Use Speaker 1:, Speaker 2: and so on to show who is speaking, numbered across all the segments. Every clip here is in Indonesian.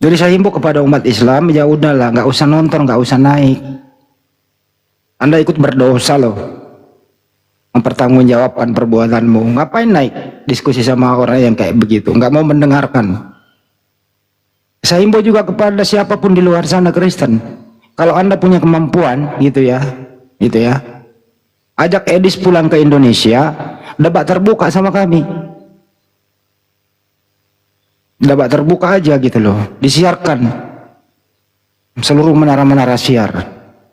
Speaker 1: Jadi saya himbau kepada umat Islam, ya udahlah, nggak usah nonton, nggak usah naik. Anda ikut berdosa loh, mempertanggungjawabkan perbuatanmu. Ngapain naik diskusi sama orang yang kayak begitu, nggak mau mendengarkan. Saya himbau juga kepada siapapun di luar sana Kristen, kalau Anda punya kemampuan gitu ya, ajak Edis pulang ke Indonesia, debat terbuka sama kami. Debat terbuka aja gitu loh, disiarkan seluruh menara-menara siar,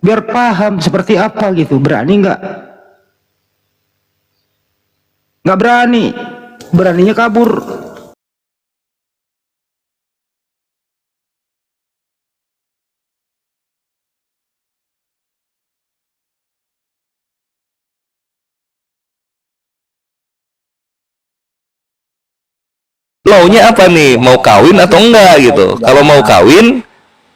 Speaker 1: biar paham seperti apa gitu. Berani nggak? Nggak berani, beraninya kabur.
Speaker 2: Maunya apa nih? Mau kawin atau enggak gitu? Kalau mau kawin,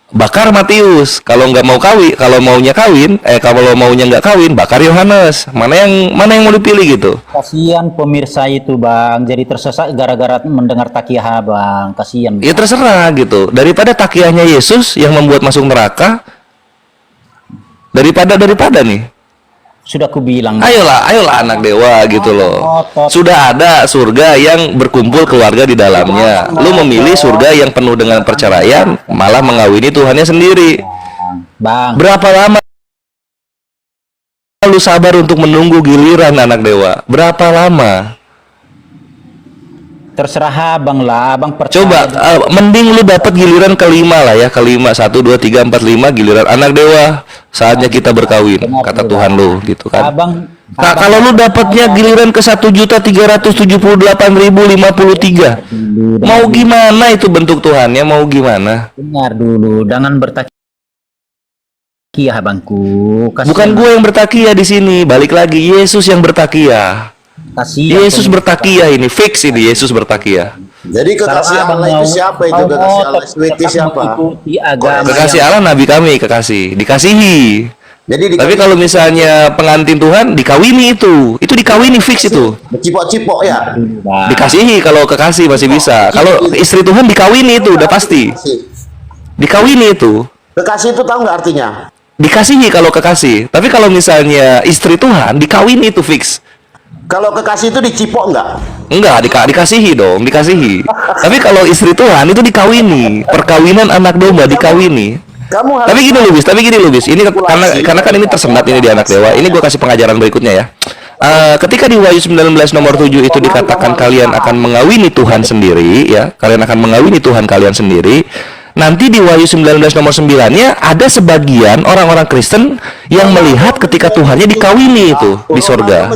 Speaker 2: bakar Matius. Kalau nggak mau kawin, kalau maunya kawin, kalau maunya nggak kawin, bakar Yohanes. Mana yang mau dipilih gitu?
Speaker 3: Kasihan pemirsa itu bang, jadi tersesat gara-gara mendengar takiyah bang, kasihan.
Speaker 2: Ya terserah gitu. Daripada takiyahnya Yesus yang membuat masuk neraka, daripada nih.
Speaker 3: Sudah kubilang.
Speaker 2: Ayolah anak dewa gitu loh. Sudah ada surga yang berkumpul keluarga di dalamnya. Lu memilih surga yang penuh dengan perceraian, malah mengawini Tuhannya sendiri.
Speaker 3: Bang,
Speaker 2: Berapa lama lu sabar untuk menunggu giliran anak dewa? Berapa lama?
Speaker 3: terserah abang lah, abang percaya.
Speaker 2: Coba mending lu dapat giliran kelima lah ya, kelima 1 2 3 4 5 giliran anak dewa. Saatnya kita berkawin, kata Tuhan lu gitu kan. Nah, kalau lu dapatnya giliran ke 1.378.053, mau gimana itu bentuk Tuhannya? Mau gimana?
Speaker 3: Dengar dulu, jangan bertakiyah bangku.
Speaker 2: Bukan gue yang bertakiyah di sini, balik lagi Yesus yang bertakiyah. Yesus bertakiyah ini fix ini, Yesus bertakiyah.
Speaker 4: Jadi kekasih Allah itu siapa itu? Kekasih Allah itu siapa?
Speaker 2: Kekasih Allah nabi kami, dikasihi.
Speaker 4: Jadi
Speaker 2: Tapi kalau misalnya pengantin Tuhan dikawini itu dikawini fix itu.
Speaker 4: cipok-cipok ya.
Speaker 2: Dikasihi kalau kekasih masih bisa. Kalau istri Tuhan dikawini itu udah pasti. Dikawini itu.
Speaker 4: Kekasih itu tahu nggak artinya?
Speaker 2: Dikasihi kalau kekasih. Tapi kalau misalnya istri Tuhan dikawini itu fix.
Speaker 4: Kalau kekasih itu dicipok nggak?
Speaker 2: Enggak, dikasihi dong, dikasihi. Tapi kalau istri Tuhan itu dikawini. Perkawinan anak domba dikawini.
Speaker 4: Kamu harus
Speaker 2: Tapi gini loh bis. Ini karena kan ini tersendat ini di anak dewa. Ini gue kasih pengajaran berikutnya ya. Ketika di Wahyu 19 nomor 7 itu dikatakan kalian akan mengawini Tuhan sendiri ya. Kalian akan mengawini Tuhan kalian sendiri. Nanti di Wahyu 19 nomor 9-nya ada sebagian orang-orang Kristen yang melihat ketika Tuhannya dikawini itu di sorga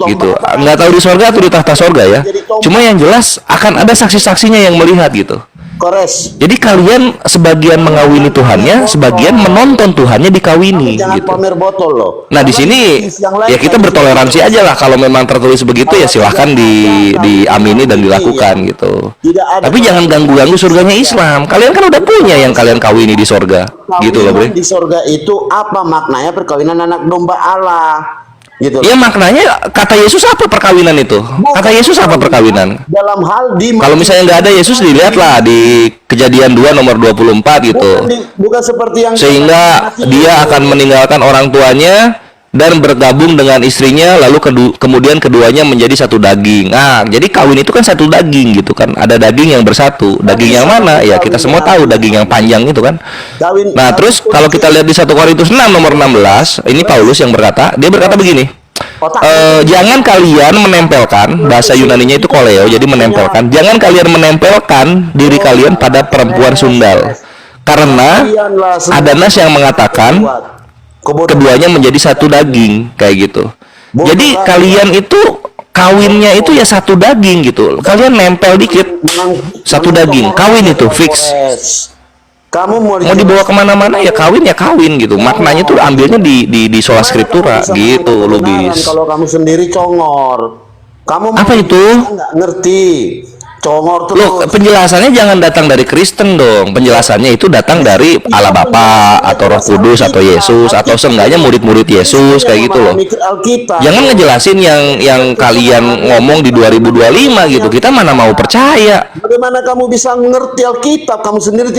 Speaker 2: gitu. Nggak tahu di sorga atau di tahta sorga ya. Cuma yang jelas akan ada saksi-saksinya yang melihat gitu.
Speaker 4: Kores.
Speaker 2: Jadi kalian sebagian mengawini Tuhannya, sebagian menonton Tuhannya dikawini
Speaker 4: Jangan
Speaker 2: gitu.
Speaker 4: pamer botol loh.
Speaker 2: Nah di sini ya kita bertoleransi aja lah, kalau memang tertulis begitu ya silahkan diamini dan dilakukan gitu. Tapi jangan ganggu-ganggu surganya Islam. Kalian kan udah punya yang kalian kawini di sorga, gitu loh bre.
Speaker 4: Di sorga itu apa maknanya perkawinan anak domba Allah? Gitu.
Speaker 2: Ya maknanya kata Yesus apa perkawinan itu? Kata Yesus apa perkawinan?
Speaker 4: Dalam hal
Speaker 2: Kalau misalnya nggak ada Yesus, dilihatlah di Kejadian 2 nomor 24 gitu.
Speaker 4: Bukan seperti yang
Speaker 2: Sehingga dia akan meninggalkan orang tuanya dan bergabung dengan istrinya, lalu kemudian keduanya menjadi satu daging. Nah, jadi kawin itu kan satu daging gitu kan. Ada daging yang bersatu. Daging yang mana? Ya kita semua tahu daging yang panjang itu kan. Nah, terus kalau kita lihat di 1 Korintus 6 nomor 16, ini Paulus yang berkata, dia berkata begini. Jangan kalian menempelkan, bahasa Yunaninya itu koleo, jadi menempelkan. Jangan kalian menempelkan diri kalian pada perempuan sundal. Karena ada nas yang mengatakan keduanya menjadi satu daging kayak gitu. Jadi kalian itu kawinnya itu ya satu daging gitu. Kalian nempel dikit satu daging, kawin itu fix.
Speaker 4: Kamu mau
Speaker 2: dibawa kemana-mana ya kawin gitu. Maknanya tuh ambilnya di sola scriptura gitu loh bis.
Speaker 4: Kalau kamu sendiri congor, kamu
Speaker 2: apa itu?
Speaker 4: Nggak ngerti. Congor tuh.
Speaker 2: Loh, penjelasannya jangan datang dari Kristen dong. Penjelasannya itu datang dari Allah Bapa atau Roh Kudus atau Yesus atau seenggaknya murid-murid Yesus kayak gitu loh. Jangan ngejelasin yang kalian ngomong di 2025 gitu. Kita mana mau percaya.
Speaker 4: Bagaimana kamu bisa ngerti Alkitab? Kamu sendiri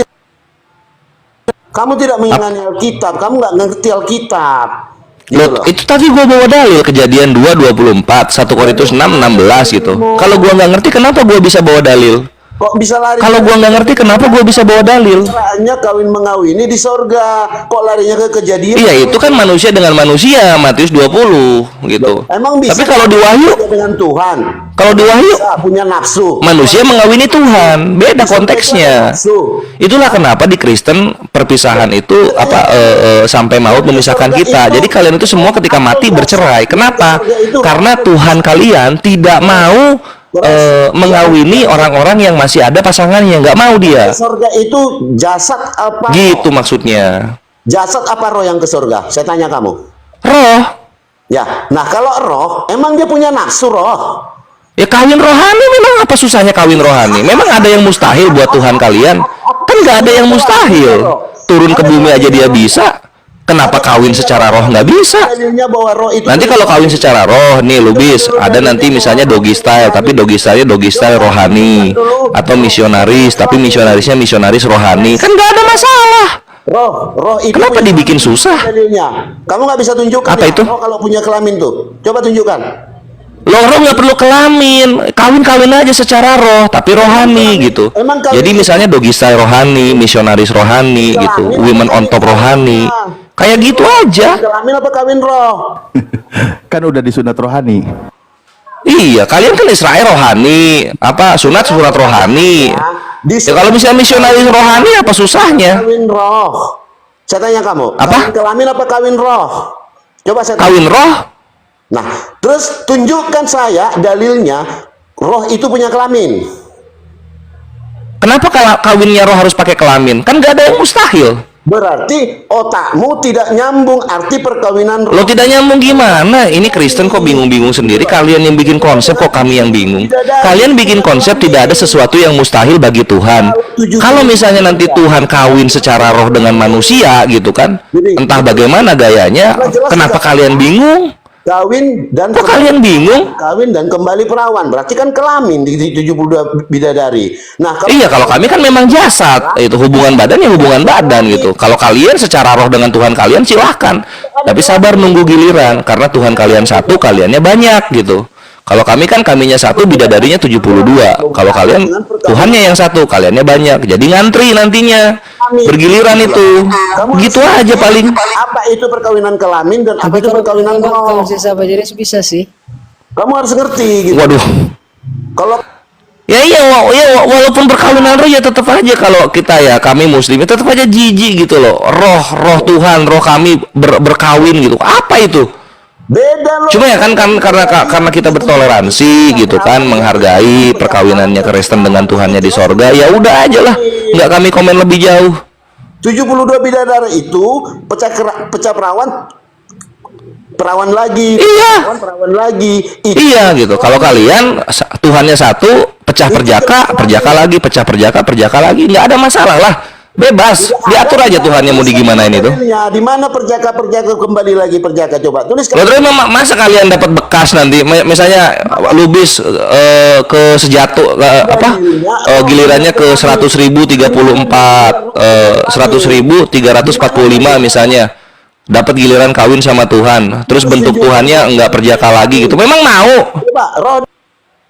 Speaker 4: Kamu tidak mengimani Alkitab, kamu nggak ngerti Alkitab. Gitu
Speaker 2: Loh,
Speaker 4: loh.
Speaker 2: itu tadi gua bawa dalil Kejadian 2:24, 1 Korintus 6:16 gitu. Kalau gua nggak ngerti kenapa gua bisa bawa dalil?
Speaker 4: Kok bisa lari?
Speaker 2: Kalau gua nggak ngerti kenapa gua bisa bawa dalil?
Speaker 4: Caranya kawin mengawini di sorga. Kok larinya ke kejadian?
Speaker 2: Iya, itu kan manusia dengan manusia, Matius 20 gitu.
Speaker 4: Emang bisa?
Speaker 2: Tapi kalau di Wahyu,
Speaker 4: dengan Tuhan.
Speaker 2: kalau di Wahyu
Speaker 4: Bisa punya nafsu.
Speaker 2: manusia mengawini Tuhan, beda konteksnya.
Speaker 4: Nafsu.
Speaker 2: Itulah kenapa di Kristen perpisahan itu sampai maut memisahkan kita. Jadi kalian itu semua ketika mati bercerai. Kenapa? Karena Tuhan kalian tidak mau mengawini orang-orang yang masih ada pasangannya, nggak mau dia.
Speaker 4: Sorga itu jasad apa?
Speaker 2: Gitu maksudnya.
Speaker 4: Jasad apa roh yang ke sorga? Saya tanya kamu.
Speaker 2: Roh,
Speaker 4: Ya, nah kalau roh, emang dia punya nafsu roh.
Speaker 2: ya kawin rohani memang apa susahnya kawin rohani? Memang ada yang mustahil buat Tuhan kalian? Kan nggak ada yang mustahil. Turun ke bumi aja dia bisa. Kenapa kawin secara roh nggak bisa?
Speaker 4: Dalilnya bahwa roh itu
Speaker 2: Nanti kalau kawin secara roh, nih Lubis, ada nanti misalnya doggy style, tapi doggy style rohani, atau misionaris, tapi misionarisnya misionaris rohani, kan nggak ada masalah.
Speaker 4: roh itu
Speaker 2: Kenapa
Speaker 4: punya
Speaker 2: dibikin susah?
Speaker 4: dalilnya. Kamu nggak bisa tunjukkan
Speaker 2: Apa
Speaker 4: ya,
Speaker 2: itu?
Speaker 4: roh kalau punya kelamin tuh. Coba tunjukkan.
Speaker 2: Loh, roh nggak perlu kelamin, kawin aja secara roh, tapi rohani gitu.
Speaker 4: Emang kawin-
Speaker 2: Jadi misalnya doggy style rohani, misionaris rohani gitu, women on top rohani, kayak gitu aja.
Speaker 4: Kelamin apa kawin roh?
Speaker 5: Kan udah disunat rohani.
Speaker 2: Iya, kalian kan Israel rohani, apa sunat rohani. Ya kalau misalnya misionaris rohani apa susahnya?
Speaker 4: Kawin roh. Saya tanya kamu,
Speaker 2: Apa?
Speaker 4: kawin kelamin apa kawin roh? Coba saya tanya.
Speaker 2: Kawin roh?
Speaker 4: Nah, terus tunjukkan saya dalilnya roh itu punya kelamin.
Speaker 2: Kenapa kalau kawinnya roh harus pakai kelamin? Kan nggak ada yang mustahil.
Speaker 4: Berarti otakmu tidak nyambung arti perkawinan roh.
Speaker 2: Lo tidak nyambung gimana? Ini Kristen kok bingung-bingung sendiri. Kalian yang bikin konsep kok kami yang bingung. Kalian bikin konsep tidak ada sesuatu yang mustahil bagi Tuhan. Kalau misalnya nanti Tuhan kawin secara roh dengan manusia gitu kan, entah bagaimana gayanya, kenapa kalian bingung?
Speaker 4: Kawin dan
Speaker 2: Kok kalian bingung?
Speaker 4: kawin dan kembali perawan. Berarti kan kelamin di 72 bidadari. Nah,
Speaker 2: Iya, kalau kami kan memang jasad, itu hubungan badan ya hubungan badan gitu. Kalau kalian secara roh dengan Tuhan kalian silahkan, tapi sabar nunggu giliran karena Tuhan kalian satu, kaliannya banyak gitu. Kalau kami kan kaminya satu, bidadarinya 72. Kalau kalian Tuhannya yang satu, kaliannya banyak. Jadi ngantri nantinya, bergiliran itu. Gitu aja paling.
Speaker 4: apa itu perkawinan kelamin dan apa itu perkawinan
Speaker 6: Kalau
Speaker 4: roh?
Speaker 6: sesama jenis bisa sih.
Speaker 4: Kamu harus ngerti gitu.
Speaker 2: Waduh.
Speaker 4: Kalau
Speaker 2: Ya iya, walaupun perkawinan roh ya tetap aja kalau kita ya kami muslim ya tetap aja jijik gitu loh. Roh Tuhan, roh kami berkawin gitu. Apa itu?
Speaker 4: beda loh.
Speaker 2: Cuma ya kan karena kita bertoleransi gitu kan, menghargai perkawinannya Kristen dengan Tuhannya di sorga, ya udah aja lah, nggak kami komen lebih jauh.
Speaker 4: 72 bidadari itu pecah perawan lagi.
Speaker 2: Iya.
Speaker 4: Perawan lagi.
Speaker 2: Iya gitu. Kalau kalian Tuhannya satu, pecah perjaka lagi, pecah perjaka lagi, nggak ada masalah lah, bebas, diatur aja Tuhannya mau digimanain itu.
Speaker 4: Di mana perjaka kembali lagi perjaka, coba tulis.
Speaker 2: Loh, terus masa kalian dapat bekas nanti, misalnya Lubis ke sejatuh gilirannya ke 100.000 34, 100.345 misalnya, dapat giliran kawin sama Tuhan, terus bentuk Tuhannya nggak perjaka lagi gitu, memang mau?
Speaker 4: Coba, roh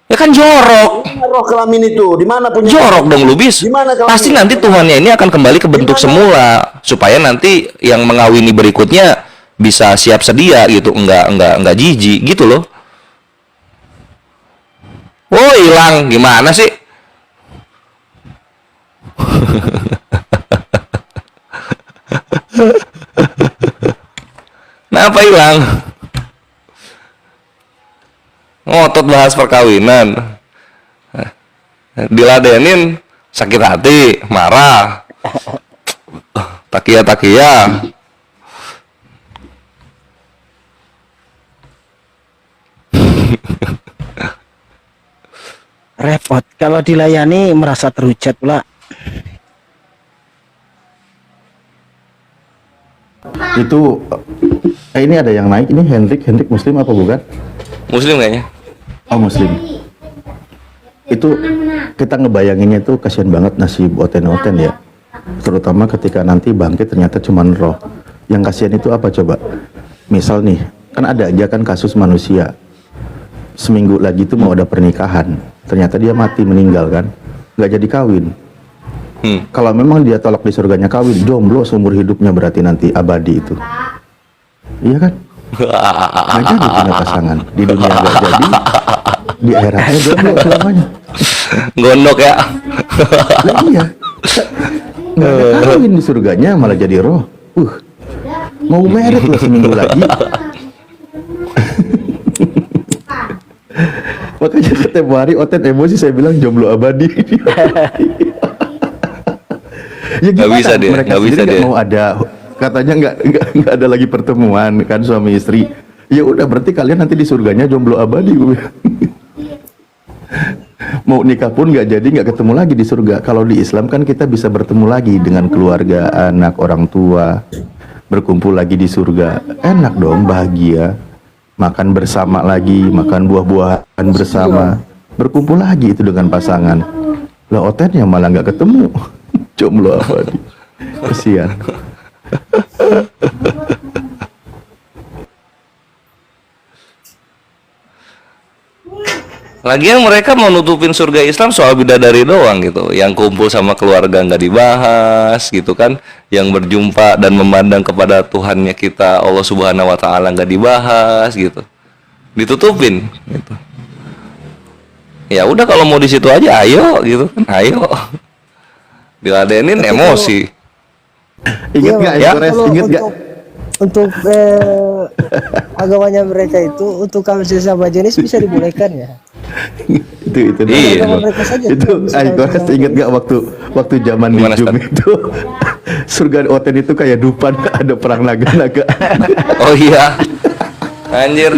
Speaker 2: Ya kan jorok.
Speaker 4: kelamin itu di mana punya?
Speaker 2: Jorok dong Lubis.
Speaker 4: Di mana kelamin?
Speaker 2: Pasti nanti Tuhannya ini akan kembali ke bentuk semula supaya nanti yang mengawini berikutnya bisa siap sedia gitu, enggak jijik gitu loh. Oh, hilang gimana sih? Kenapa hilang? Ngotot bahas perkawinan. Diladenin sakit hati, marah. Takia.
Speaker 6: Repot. Kalau dilayani merasa terhujat pula.
Speaker 5: Itu ini ada yang naik, ini Hendrik muslim apa bukan?
Speaker 2: Muslim kayaknya.
Speaker 5: Oh muslim. Itu kita ngebayanginnya tuh kasihan banget nasib oten ya. Terutama ketika nanti bangkit ternyata cuman roh. Yang kasihan itu apa coba? Misal nih, kan ada aja kan kasus manusia. Seminggu lagi tuh mau ada pernikahan. Ternyata dia mati, meninggal kan. Nggak jadi kawin. Kalau memang dia tolak di surganya kawin, jomblo seumur hidupnya berarti nanti abadi itu. Iya kan? Nggak jadi punya pasangan. Di dunia nggak jadi, di akhiratnya jomblo selamanya.
Speaker 2: Gondok ya.
Speaker 5: Lah iya. Nggak ada kawin di surganya, malah jadi roh. Mau merit loh seminggu lagi. Makanya setiap hari Oten emosi, saya bilang jomblo abadi. Ya
Speaker 2: Nggak bisa dia,
Speaker 5: mereka
Speaker 2: nggak bisa
Speaker 5: sendiri nggak
Speaker 2: dia.
Speaker 5: mau ada, katanya nggak ada lagi pertemuan kan suami istri. Ya udah berarti kalian nanti di surganya jomblo abadi. Gue bilang. Mau nikah pun nggak jadi, nggak ketemu lagi di surga. Kalau di Islam kan kita bisa bertemu lagi dengan keluarga, anak, orang tua, berkumpul lagi di surga. Enak dong, bahagia. Makan bersama lagi, makan buah-buahan bersama, berkumpul lagi itu dengan pasangan. Lah Oten yang malah nggak ketemu, jomblo abadi. Kasihan.
Speaker 2: Lagian mereka mau nutupin surga Islam soal bidadari doang gitu. Yang kumpul sama keluarga nggak dibahas gitu kan. Yang berjumpa dan memandang kepada Tuhannya kita Allah Subhanahu wa taala nggak dibahas gitu. Ditutupin gitu. Ya udah kalau mau di situ aja ayo gitu kan. Ayo. Diladenin emosi.
Speaker 5: Ingat nggak
Speaker 2: Ya.
Speaker 5: Kores? Ingat nggak?
Speaker 6: Untuk agamanya mereka itu untuk kawin sesama jenis bisa dibolehkan ya.
Speaker 5: Itu
Speaker 2: Iya.
Speaker 6: Agama mereka saja
Speaker 5: itu
Speaker 6: bisa
Speaker 5: Kores,
Speaker 6: kawin
Speaker 5: ingat nggak waktu zaman di
Speaker 2: Gimana,
Speaker 5: Jum
Speaker 2: Stan?
Speaker 5: itu surga Oten itu kayak dupan, ada perang naga-naga.
Speaker 2: Oh iya. Anjir.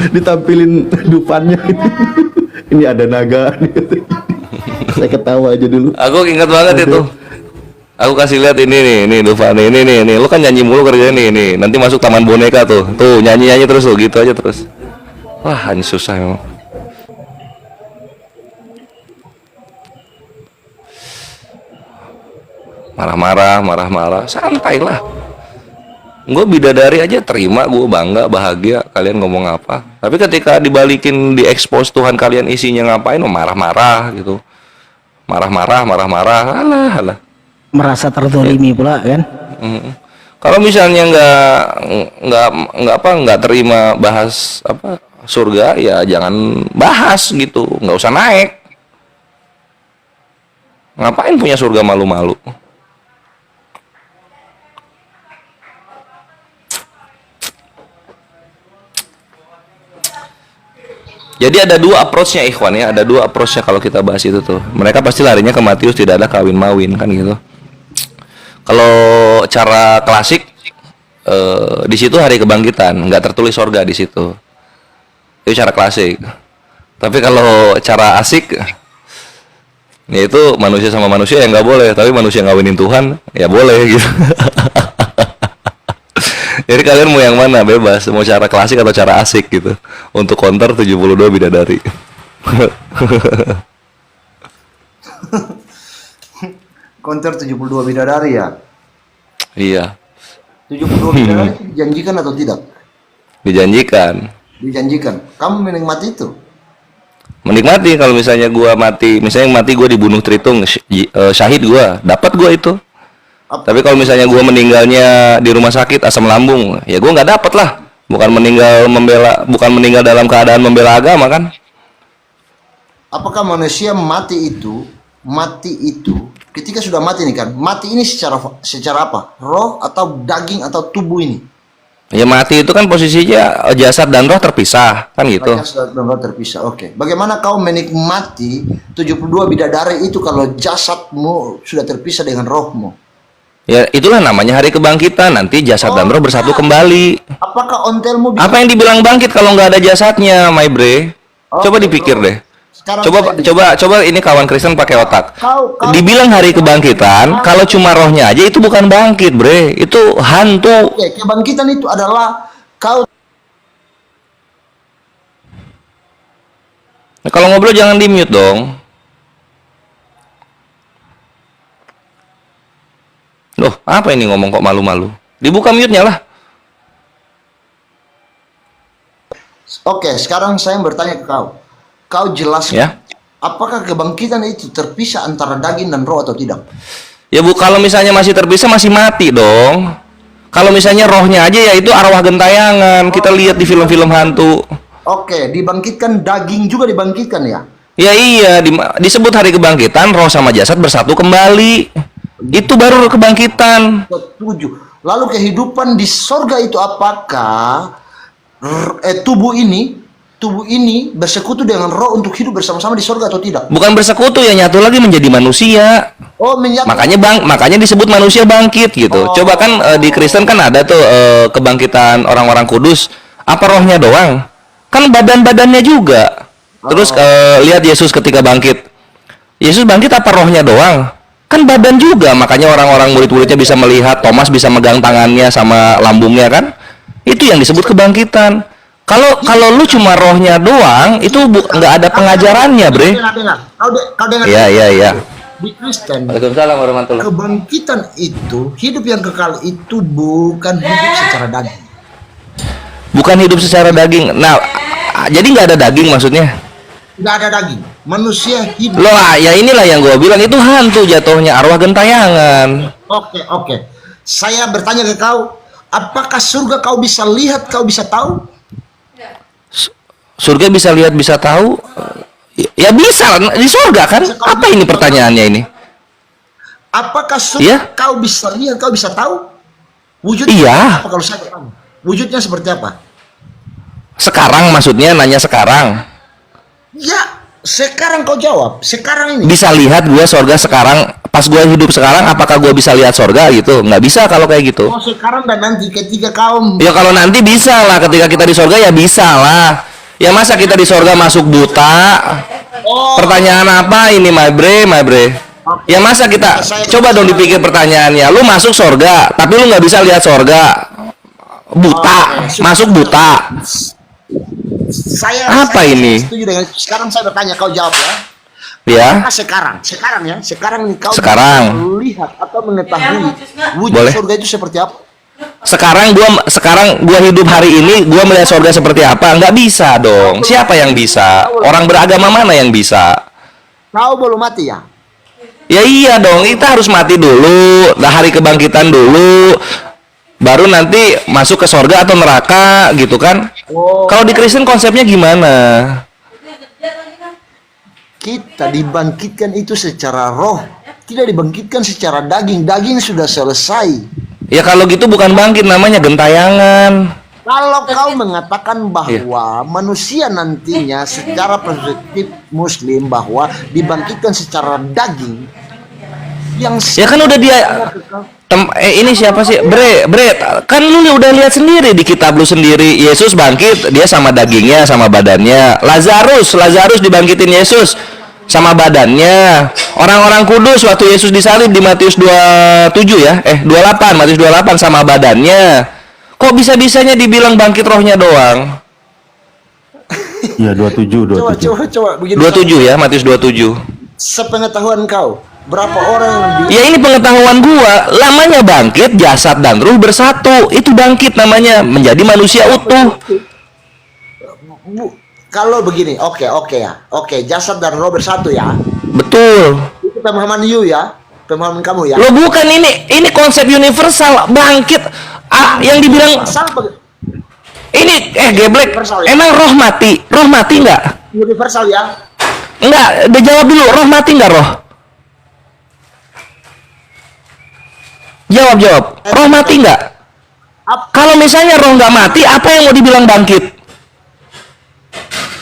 Speaker 5: ditampilin dupannya itu. Ini ada naga. Saya ketawa aja dulu.
Speaker 2: Aku ingat banget itu. Aku kasih lihat ini nih Dufan ini. Lu kan nyanyi mulu kerjanya nih. Nanti masuk taman boneka tuh. Tuh nyanyi terus tuh, gitu aja terus. Wah, ini susah memang. Marah-marah, santai lah. Gue bidadari aja terima, gue bangga, bahagia. Kalian ngomong apa? Tapi ketika dibalikin, diekspos Tuhan kalian isinya ngapain? Marah-marah gitu. Marah-marah, alah.
Speaker 6: Merasa terzolimi pula kan.
Speaker 2: Kalau misalnya nggak terima bahas apa surga, ya jangan bahas gitu, nggak usah naik. Ngapain punya surga malu-malu? Jadi ada dua approach-nya ikhwan ya, ada dua approach-nya kalau kita bahas itu tuh. Mereka pasti larinya ke Matius, tidak ada kawin-mawin kan gitu. Kalau cara klasik di situ hari kebangkitan, nggak tertulis sorga di situ. Itu cara klasik. Tapi kalau cara asik, ya itu manusia sama manusia yang nggak boleh, tapi manusia ngawinin Tuhan ya boleh gitu. Jadi kalian mau yang mana, bebas, mau cara klasik atau cara asik gitu. Untuk counter 72 bidadari.
Speaker 7: Konter 72 bidadari ya.
Speaker 2: Iya,
Speaker 7: 72 bidadari itu dijanjikan atau tidak?
Speaker 2: dijanjikan.
Speaker 7: Dijanjikan. Kamu menikmati itu.
Speaker 2: Menikmati kalau misalnya gua mati, misalnya mati gua dibunuh Tritung, syahid gua, dapat gua itu. Tapi kalau misalnya gua meninggalnya di rumah sakit asam lambung, ya gua nggak dapat lah. Bukan meninggal dalam keadaan membela agama kan?
Speaker 7: Apakah manusia mati itu ketika sudah mati nih kan? Mati ini secara apa? Roh atau daging atau tubuh ini?
Speaker 2: Ya mati itu kan posisinya jasad dan roh terpisah kan gitu.
Speaker 7: Jasad dan roh terpisah. Oke. Bagaimana kau menikmati 72 bidadari itu kalau jasadmu sudah terpisah dengan rohmu?
Speaker 2: Ya itulah namanya hari kebangkitan. Nanti jasad dan roh bersatu kembali.
Speaker 7: Apakah ontelmu bisa?
Speaker 2: Apa yang dibilang bangkit kalau nggak ada jasadnya, my bre? Coba dipikir deh.
Speaker 7: Sekarang
Speaker 2: Coba ini kawan Kristen pakai otak.
Speaker 7: Kau-
Speaker 2: Dibilang hari kebangkitan, kalau cuma rohnya aja itu bukan bangkit, bre. Itu hantu.
Speaker 7: Oke, kebangkitan itu adalah kau
Speaker 2: Nah, kalau ngobrol jangan di mute dong. Loh, apa ini ngomong kok malu-malu? Dibuka mute-nya lah.
Speaker 7: Oke, sekarang saya bertanya ke kau. Kau jelaskan,
Speaker 2: Ya.
Speaker 7: apakah kebangkitan itu terpisah antara daging dan roh atau tidak?
Speaker 2: Ya Bu, kalau misalnya masih terpisah masih mati dong. Kalau misalnya rohnya aja ya itu arwah gentayangan. Kita lihat di film-film hantu.
Speaker 7: Oke, dibangkitkan daging juga dibangkitkan ya?
Speaker 2: Ya iya, disebut hari kebangkitan, roh sama jasad bersatu kembali. Itu baru kebangkitan.
Speaker 7: Setuju. Lalu kehidupan di sorga itu apakah tubuh ini bersekutu dengan roh untuk hidup bersama-sama di sorga atau tidak?
Speaker 2: Bukan bersekutu ya, nyatu lagi menjadi manusia.
Speaker 7: Oh, menyatu.
Speaker 2: Makanya disebut manusia bangkit gitu. Coba kan di Kristen kan ada tuh kebangkitan orang-orang kudus. Apa rohnya doang? Kan badan-badannya juga. Terus lihat Yesus ketika bangkit. Yesus bangkit apa rohnya doang? Kan badan juga. Makanya orang-orang murid-muridnya bisa melihat, Thomas bisa megang tangannya sama lambungnya kan? Itu yang disebut kebangkitan. Kalau lu cuma rohnya doang, itu nggak ada pengajarannya, Bre.
Speaker 7: Dengar. Kau dengar.
Speaker 2: Iya.
Speaker 7: Di Kristen,
Speaker 2: Waalaikumsalam warahmatullahi.
Speaker 7: kebangkitan itu, hidup yang kekal itu bukan hidup secara daging.
Speaker 2: Bukan hidup secara daging. Nah, jadi nggak ada daging maksudnya?
Speaker 7: Tidak ada daging. Manusia hidup.
Speaker 2: Loh, ya inilah yang gue bilang, itu hantu jatuhnya, arwah gentayangan.
Speaker 7: Oke. Saya bertanya ke kau, apakah surga kau bisa lihat, kau bisa tahu?
Speaker 2: Surga bisa lihat, bisa tahu? Ya bisa, di surga kan? Apa ini pertanyaannya ini?
Speaker 7: Apakah surga
Speaker 2: Iya.
Speaker 7: kau bisa lihat, kau bisa tahu? Wujudnya
Speaker 2: Iya.
Speaker 7: apa kalau saya bertanya? Wujudnya seperti apa?
Speaker 2: Sekarang maksudnya, nanya sekarang.
Speaker 7: Ya, sekarang kau jawab. Sekarang ini.
Speaker 2: Bisa lihat gue surga sekarang, pas gue hidup sekarang, apakah gue bisa lihat surga gitu? Nggak bisa kalau kayak gitu.
Speaker 7: Oh, sekarang dan nanti ketika kau
Speaker 2: Ya kalau nanti bisa lah, ketika kita di surga ya bisa lah. Ya masa kita di surga masuk buta? Pertanyaan apa ini, my bre? Ya masa kita, coba dong dipikir pertanyaannya. Lu masuk surga, tapi lu nggak bisa lihat surga. Buta, masuk buta.
Speaker 7: saya
Speaker 2: Apa ini?
Speaker 7: setuju dengan sekarang saya bertanya, kau jawab ya.
Speaker 2: Ya,
Speaker 7: Sekarang nih kau
Speaker 2: Sekarang.
Speaker 7: bisa melihat atau mengetahui wujud
Speaker 2: Boleh.
Speaker 7: surga itu seperti apa?
Speaker 2: sekarang gua hidup hari ini, gua melihat surga seperti apa? Nggak bisa dong. Siapa yang bisa? Orang beragama mana yang bisa?
Speaker 7: Kau belum mati ya?
Speaker 2: Ya iya dong, kita harus mati dulu, hari kebangkitan dulu, baru nanti masuk ke surga atau neraka gitu kan? Kalau di Kristen konsepnya gimana?
Speaker 7: Kita dibangkitkan itu secara roh, tidak dibangkitkan secara daging. Daging sudah selesai.
Speaker 2: Ya kalau gitu bukan bangkit, namanya gentayangan.
Speaker 7: Kalau kau mengatakan bahwa manusia nantinya secara perspektif Muslim bahwa dibangkitkan secara daging, yang
Speaker 2: Ya kan udah dia ini siapa sih? Bre, kan lu udah lihat sendiri di kitab lu sendiri, Yesus bangkit, dia sama dagingnya, sama badannya. Lazarus dibangkitin Yesus sama badannya. Orang-orang kudus waktu Yesus disalib di Matius 27 ya, 28, Matius 28 sama badannya. Kok bisa-bisanya dibilang bangkit rohnya doang?
Speaker 5: Iya 27.
Speaker 7: coba begini.
Speaker 2: 27 ya, Matius 27.
Speaker 7: Sepengetahuan kau, berapa orang yang
Speaker 2: Ya ini pengetahuan gua, lamanya bangkit, jasad dan ruh bersatu. Itu bangkit namanya, menjadi manusia utuh.
Speaker 7: kalau begini, oke ya, jasad dan roh bersatu ya.
Speaker 2: Betul.
Speaker 7: Itu pemahaman you ya, pemahaman kamu ya.
Speaker 2: Lo bukan ini konsep universal bangkit. Yang dibilang ini geblek. Emang roh mati nggak?
Speaker 7: Universal ya.
Speaker 2: Enggak, udah jawab dulu, roh mati nggak roh? Jawab. Roh mati nggak? Kalau misalnya roh nggak mati, apa yang mau dibilang bangkit?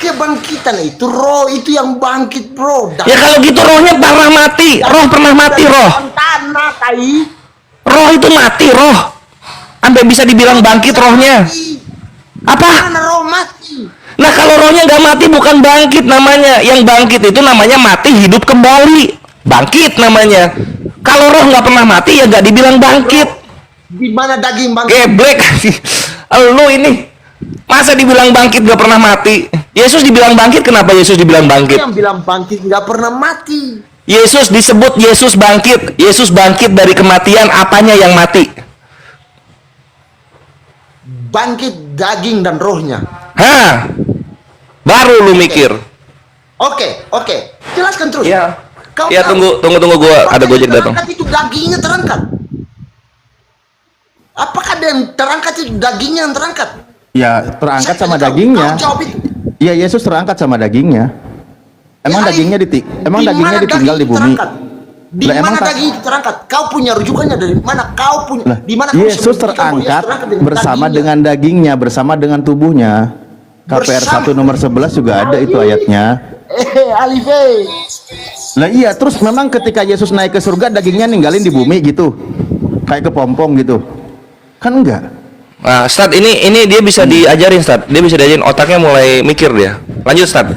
Speaker 7: Kebangkitan itu roh itu yang bangkit, bro.
Speaker 2: Ya kalau gitu rohnya pernah mati. Roh pernah mati, roh.
Speaker 7: Tanah, tai.
Speaker 2: Roh itu mati, roh. Sampai bisa dibilang bangkit rohnya. Apa?
Speaker 7: Mana roh mati?
Speaker 2: Nah kalau rohnya nggak mati bukan bangkit namanya. Yang bangkit itu namanya mati hidup kembali. Bangkit namanya. Kalau roh nggak pernah mati ya nggak dibilang bangkit.
Speaker 7: Di mana daging bangkit?
Speaker 2: Geblek. Lu ini. Masa dibilang bangkit nggak pernah mati? Yesus dibilang bangkit, kenapa Yesus dibilang bangkit?
Speaker 7: Yang bilang bangkit nggak pernah mati.
Speaker 2: Yesus disebut Yesus bangkit. Yesus bangkit dari kematian, apanya yang mati?
Speaker 7: Bangkit daging dan rohnya.
Speaker 2: Hah? Baru lu mikir.
Speaker 7: Oke. Jelaskan terus.
Speaker 2: Iya.
Speaker 7: Kau
Speaker 2: Iya,
Speaker 7: tahu,
Speaker 2: tunggu gua ada
Speaker 7: apakah
Speaker 2: Gojek
Speaker 7: yang
Speaker 2: datang.
Speaker 7: terangkat itu dagingnya terangkat? Apakah yang terangkat itu dagingnya yang terangkat?
Speaker 5: Ya, terangkat
Speaker 7: Saya
Speaker 5: sama
Speaker 7: tahu,
Speaker 5: dagingnya.
Speaker 7: kau jawab itu.
Speaker 5: Ya, Yesus terangkat sama dagingnya. Emang
Speaker 7: Ya,
Speaker 5: dagingnya emang
Speaker 7: di
Speaker 5: dagingnya
Speaker 7: mana
Speaker 5: ditinggal di
Speaker 7: daging
Speaker 5: bumi?
Speaker 7: terangkat? Di
Speaker 5: Lah, emang
Speaker 7: mana daging itu terangkat? Kau punya rujukannya dari mana? Kau punya
Speaker 5: Lah,
Speaker 7: di mana kau bisa
Speaker 5: Yesus
Speaker 7: membuktikan bahwa Yesus
Speaker 5: terangkat
Speaker 7: dengan
Speaker 5: bersama
Speaker 7: dagingnya?
Speaker 5: dengan dagingnya, bersama dengan tubuhnya. KPR 1 nomor 11 juga ada itu ayatnya.
Speaker 7: Alife.
Speaker 5: Lah iya, terus memang ketika Yesus naik ke surga dagingnya ninggalin di bumi gitu. Kayak kepompong gitu. Kan enggak?
Speaker 2: Nah, Stad, ini dia bisa diajarin, Stad. Dia bisa diajarin, otaknya mulai mikir dia. Lanjut, Stad.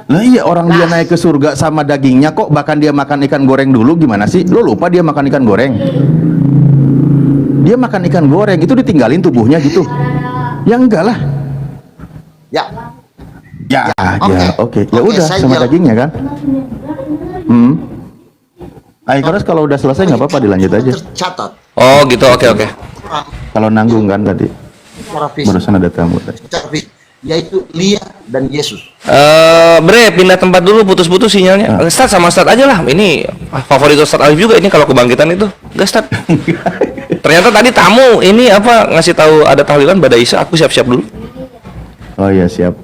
Speaker 5: Lah iya, orang dia naik ke surga sama dagingnya kok bahkan dia makan ikan goreng dulu, gimana sih? Lo lupa dia makan ikan goreng? Dia makan ikan goreng itu ditinggalin tubuhnya gitu. Ya enggak lah.
Speaker 7: Ya.
Speaker 5: Ya, oke. Ya
Speaker 7: Oke,
Speaker 5: udah
Speaker 7: saya
Speaker 5: sama
Speaker 7: jawab.
Speaker 5: dagingnya kan. Terus kalau udah selesai nggak apa-apa dilanjut aja.
Speaker 7: Tercatat
Speaker 2: Oh, gitu. Oke.
Speaker 5: Kalau nanggung kan tadi.
Speaker 7: secara fisik,
Speaker 5: Barusan ada tamu tadi.
Speaker 7: secara fisik, yaitu Lia dan Yesus.
Speaker 2: Bre, pindah tempat dulu, putus-putus sinyalnya. Stad sama Stad aja lah. Ini favorit Stad Alif juga ini kalau kebangkitan itu. Udah, Stad. Ternyata tadi tamu ini apa ngasih tahu ada tahlilan pada Isa, aku siap-siap dulu.
Speaker 5: Oh iya, siap.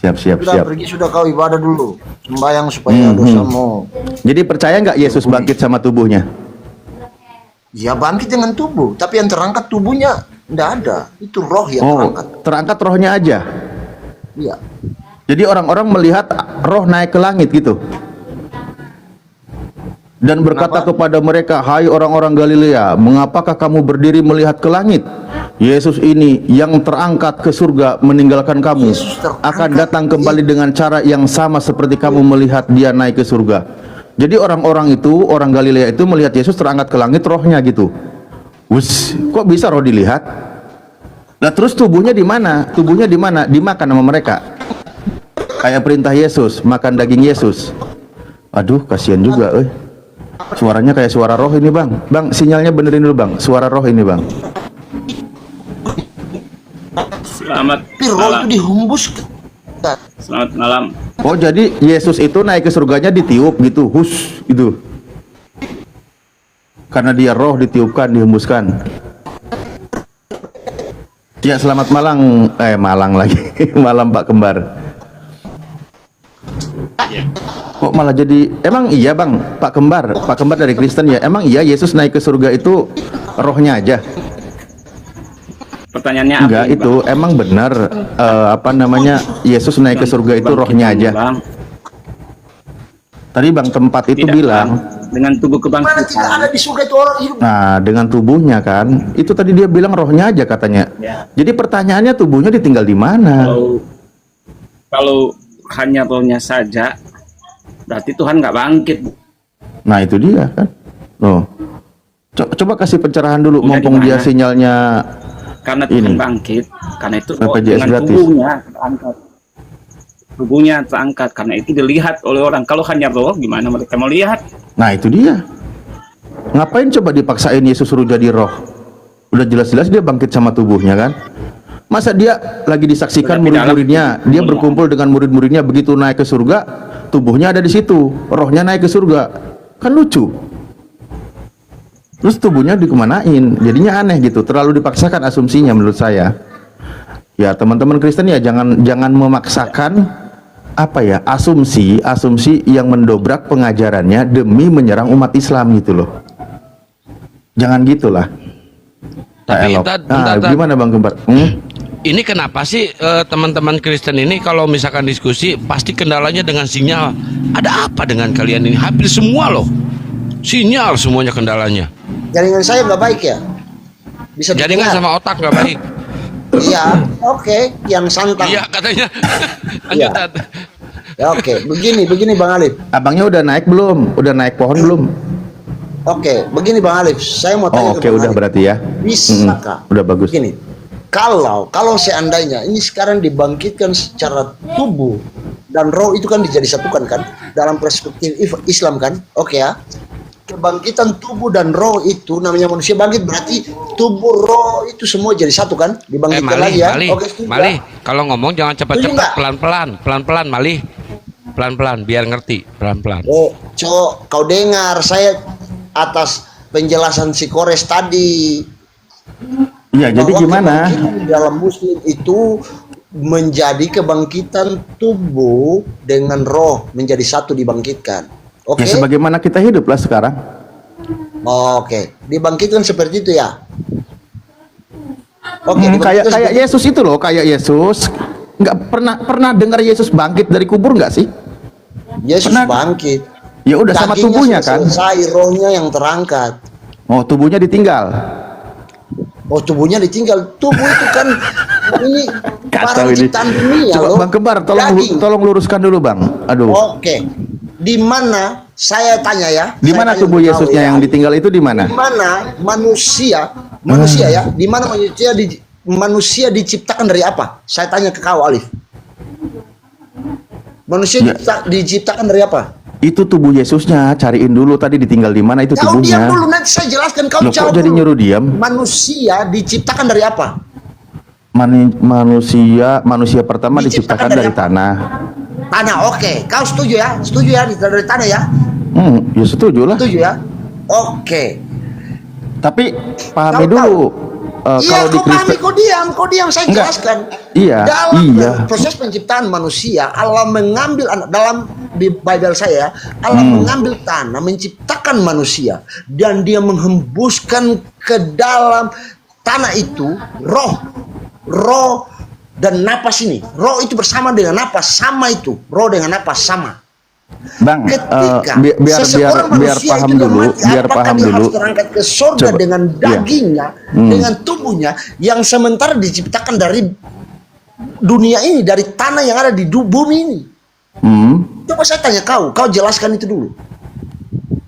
Speaker 7: Sudah pergi, sudah kau ibadah dulu, sembahyang supaya dosamu.
Speaker 5: Jadi percaya nggak Yesus bangkit sama tubuhnya?
Speaker 7: Ya bangkit dengan tubuh, tapi yang terangkat tubuhnya tidak ada. Itu roh yang terangkat.
Speaker 5: Terangkat rohnya aja.
Speaker 7: Iya.
Speaker 5: Jadi orang-orang melihat roh naik ke langit gitu. Dan berkata kepada mereka, "Hai orang-orang Galilea, mengapakah kamu berdiri melihat ke langit? Yesus ini yang terangkat ke surga meninggalkan kamu akan datang kembali dengan cara yang sama seperti kamu melihat dia naik ke surga." Jadi orang-orang itu, orang Galilea itu melihat Yesus terangkat ke langit rohnya gitu. Wus, kok bisa roh dilihat? Nah terus tubuhnya di mana? Tubuhnya di mana? Dimakan sama mereka. Kayak perintah Yesus, makan daging Yesus. Aduh, kasihan juga, Suaranya kayak suara roh ini, Bang. Bang, sinyalnya benerin dulu, Bang. Suara roh ini, Bang.
Speaker 8: Selamat
Speaker 7: Tapi roh
Speaker 8: malam.
Speaker 7: itu dihembus ke
Speaker 8: Selamat malam.
Speaker 5: Oh, jadi Yesus itu naik ke surganya ditiup gitu, hus, gitu. Karena dia roh ditiupkan, dihembuskan. Ya, selamat malam, malang lagi. Malam Pak Kembar. Kok malah jadi, emang iya Bang, Pak Kembar dari Kristen ya, emang iya Yesus naik ke surga itu rohnya aja?
Speaker 8: Pertanyaannya apa?
Speaker 5: Enggak,
Speaker 8: ini,
Speaker 5: itu
Speaker 8: Bang?
Speaker 5: emang benar, Yesus naik ke surga itu rohnya aja.
Speaker 8: Bang.
Speaker 5: Tadi Bang tempat itu
Speaker 8: Tidak,
Speaker 5: bilang,
Speaker 8: Bang. Dengan tubuh
Speaker 7: mana tidak ada
Speaker 8: kebangkitan.
Speaker 7: di surga itu orang hidup.
Speaker 5: nah dengan tubuhnya kan, itu tadi dia bilang rohnya aja katanya.
Speaker 8: Ya.
Speaker 5: Jadi pertanyaannya tubuhnya ditinggal di mana?
Speaker 8: Kalau hanya rohnya saja, berarti Tuhan nggak bangkit.
Speaker 5: Nah itu dia kan. Loh. Coba kasih pencerahan dulu,
Speaker 8: Udah
Speaker 5: mumpung
Speaker 8: di
Speaker 5: dia
Speaker 8: mana?
Speaker 5: sinyalnya.
Speaker 8: Karena Tuhan
Speaker 5: Ini.
Speaker 8: bangkit, karena itu
Speaker 5: BPJS
Speaker 8: dengan
Speaker 5: gratis.
Speaker 8: tubuhnya terangkat. Tubuhnya terangkat, karena itu dilihat oleh orang. Kalau hanya roh, gimana mereka melihat?
Speaker 5: Nah itu dia. Ngapain coba dipaksain Yesus suruh jadi roh? Udah jelas-jelas dia bangkit sama tubuhnya kan? Masa dia lagi disaksikan
Speaker 8: Udah di dalam
Speaker 5: murid-muridnya, dia
Speaker 8: tubuhnya.
Speaker 5: berkumpul dengan murid-muridnya, begitu naik ke surga, tubuhnya ada di situ, rohnya naik ke surga, kan lucu. Terus tubuhnya dikemanain? Jadinya aneh gitu, terlalu dipaksakan asumsinya menurut saya. Ya teman-teman Kristen ya jangan memaksakan asumsi yang mendobrak pengajarannya demi menyerang umat Islam gitu loh. Jangan gitulah.
Speaker 9: Tapi
Speaker 5: Gimana Bang Kembar?
Speaker 9: ini kenapa sih teman-teman Kristen ini kalau misalkan diskusi pasti kendalanya dengan sinyal? Ada apa dengan kalian ini? Hampir semua loh sinyal, semuanya kendalanya.
Speaker 7: Jaringan saya nggak baik ya? Bisa
Speaker 9: Jaringan
Speaker 7: didengar?
Speaker 9: sama otak nggak baik.
Speaker 7: Iya, oke, yang santang.
Speaker 9: Iya katanya. Lanjut,
Speaker 7: Iya.
Speaker 9: Tat.
Speaker 7: Ya oke, begini Bang Alif.
Speaker 5: Abangnya udah naik belum? Udah naik pohon belum?
Speaker 7: Oke, begini Bang Alif, saya mau tanya
Speaker 5: Oh, oke, udah berarti ya.
Speaker 7: Bisakah?
Speaker 5: Udah bagus.
Speaker 7: Begini, kalau seandainya ini sekarang dibangkitkan secara tubuh, dan roh itu kan dijadi satukan kan dalam perspektif Islam kan. Oke ya. Kebangkitan tubuh dan roh itu namanya manusia bangkit, berarti tubuh roh itu semua jadi satu kan, dibangkitkan lagi ya. Oke, setuju
Speaker 9: Mali,
Speaker 7: ya?
Speaker 9: kalau ngomong jangan
Speaker 7: Setuju
Speaker 9: cepat-cepat,
Speaker 7: nggak?
Speaker 9: pelan-pelan, Mali. Pelan-pelan biar ngerti, pelan-pelan.
Speaker 7: Kau dengar saya atas penjelasan si Kores tadi.
Speaker 5: Iya, jadi
Speaker 7: Bahwa
Speaker 5: gimana?
Speaker 7: kebangkitan dalam muslim itu menjadi kebangkitan tubuh dengan roh menjadi satu dibangkitkan. Oke.
Speaker 5: Ya sebagaimana kita hidup lah sekarang.
Speaker 7: Oke, dibangkitkan seperti itu ya. Oke,
Speaker 5: Kayak
Speaker 7: dibangkitkan
Speaker 5: Yesus itu loh, kayak Yesus. Nggak pernah dengar Yesus bangkit dari kubur nggak sih?
Speaker 7: Yesus
Speaker 5: pernah.
Speaker 7: bangkit.
Speaker 5: Ya udah sama
Speaker 7: Dagingnya
Speaker 5: tubuhnya
Speaker 7: sudah
Speaker 5: kan.
Speaker 7: selesai, rohnya yang terangkat.
Speaker 5: Oh, tubuhnya ditinggal.
Speaker 7: Oh, tubuhnya ditinggal. Tubuh itu kan ini
Speaker 5: Kacau
Speaker 7: barang
Speaker 5: ini.
Speaker 7: ciptaan dunia
Speaker 5: Coba
Speaker 7: loh.
Speaker 5: Bang Kembar,
Speaker 7: Daging.
Speaker 5: tolong luruskan dulu Bang. Aduh.
Speaker 7: Oke. Di mana saya tanya ya?
Speaker 5: Di
Speaker 7: saya
Speaker 5: mana
Speaker 7: tanya
Speaker 5: tubuh
Speaker 7: untuk kau
Speaker 5: Yesusnya
Speaker 7: ya.
Speaker 5: yang ditinggal itu di mana?
Speaker 7: Di mana manusia ya? Di mana manusia diciptakan dari apa? Saya tanya ke kau, Alif. Manusia
Speaker 5: Ya.
Speaker 7: diciptakan dari apa?
Speaker 5: Itu tubuh Yesusnya, cariin dulu tadi ditinggal di mana itu
Speaker 7: Kau diam
Speaker 5: tubuhnya.
Speaker 7: dulu, nanti saya jelaskan. Kau
Speaker 5: Loh, kok
Speaker 7: jawab
Speaker 5: jadi
Speaker 7: dulu.
Speaker 5: nyuruh diam?
Speaker 7: Manusia diciptakan dari apa?
Speaker 5: Manusia pertama diciptakan dari tanah.
Speaker 7: Tanah. Oke. Kau setuju ya? Setuju ya dari tanah ya?
Speaker 5: Ya setuju lah.
Speaker 7: Setuju ya? Oke.
Speaker 5: Tapi pahami
Speaker 7: Tahu,
Speaker 5: dulu.
Speaker 7: Iya,
Speaker 5: Kalau di
Speaker 7: kau pahami,
Speaker 5: Kristen,
Speaker 7: kau diam, saya
Speaker 5: Enggak.
Speaker 7: jelaskan.
Speaker 5: Iya,
Speaker 7: Dalam
Speaker 5: iya.
Speaker 7: proses penciptaan manusia, Allah mengambil dalam di Bible saya, Allah mengambil tanah, menciptakan manusia, dan Dia menghembuskan ke dalam tanah itu roh dan napas ini. Roh itu bersama dengan napas, sama itu. Roh dengan napas sama.
Speaker 5: Bang,
Speaker 7: Ketika
Speaker 5: biar
Speaker 7: seseorang manusia
Speaker 5: paham
Speaker 7: itu
Speaker 5: dulu,
Speaker 7: mati,
Speaker 5: biar
Speaker 7: apakah
Speaker 5: paham
Speaker 7: dia
Speaker 5: dulu.
Speaker 7: harus terangkat ke surga
Speaker 5: Coba.
Speaker 7: dengan
Speaker 5: Iya.
Speaker 7: dagingnya, dengan tubuhnya yang sementara diciptakan dari dunia ini, dari tanah yang ada di bumi ini. Coba saya tanya kau jelaskan itu dulu.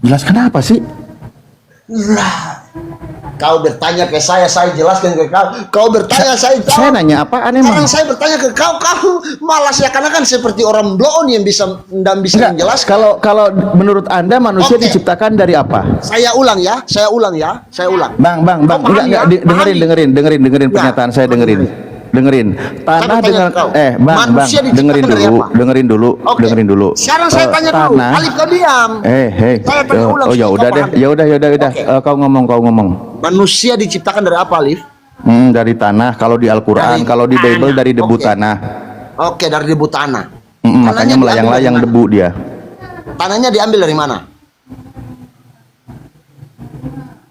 Speaker 5: Jelaskan apa sih?
Speaker 7: Lah, kau bertanya ke saya jelaskan ke kau. Kau bertanya saya jawab.
Speaker 5: Saya nanya apaan emang?
Speaker 7: Sekarang saya bertanya ke kau malah seakan-akan seperti orang bloon yang bisa
Speaker 5: Enggak,
Speaker 7: menjelaskan.
Speaker 5: kalau menurut Anda manusia
Speaker 7: Oke.
Speaker 5: diciptakan dari apa?
Speaker 7: Saya ulang ya.
Speaker 5: Bang,
Speaker 7: Kau pahami
Speaker 5: enggak,
Speaker 7: ya?
Speaker 5: dengerin
Speaker 7: Ya,
Speaker 5: pernyataan saya, dengerin.
Speaker 7: Saya
Speaker 5: Tanah dengan
Speaker 7: bertanya ke kau,
Speaker 5: Bang,
Speaker 7: manusia diciptakan dari apa?
Speaker 5: dengerin dulu.
Speaker 7: Sekarang saya tanya dulu.
Speaker 5: Tanah.
Speaker 7: Alif, kau diam. Saya tanya ulang.
Speaker 5: Oh ya
Speaker 7: supaya
Speaker 5: udah
Speaker 7: kau
Speaker 5: deh,
Speaker 7: paham.
Speaker 5: ya udah.
Speaker 7: Oke.
Speaker 5: Kau ngomong.
Speaker 7: Manusia diciptakan dari apa, Alif?
Speaker 5: Dari tanah, kalau di Al-Qur'an,
Speaker 7: Dari
Speaker 5: kalau di Bible
Speaker 7: tanah.
Speaker 5: dari debu
Speaker 7: Oke.
Speaker 5: tanah.
Speaker 7: Oke, dari debu tanah.
Speaker 5: Makanya
Speaker 7: Tanahnya
Speaker 5: melayang-layang
Speaker 7: diambil
Speaker 5: debu dia.
Speaker 7: Tanahnya diambil dari mana?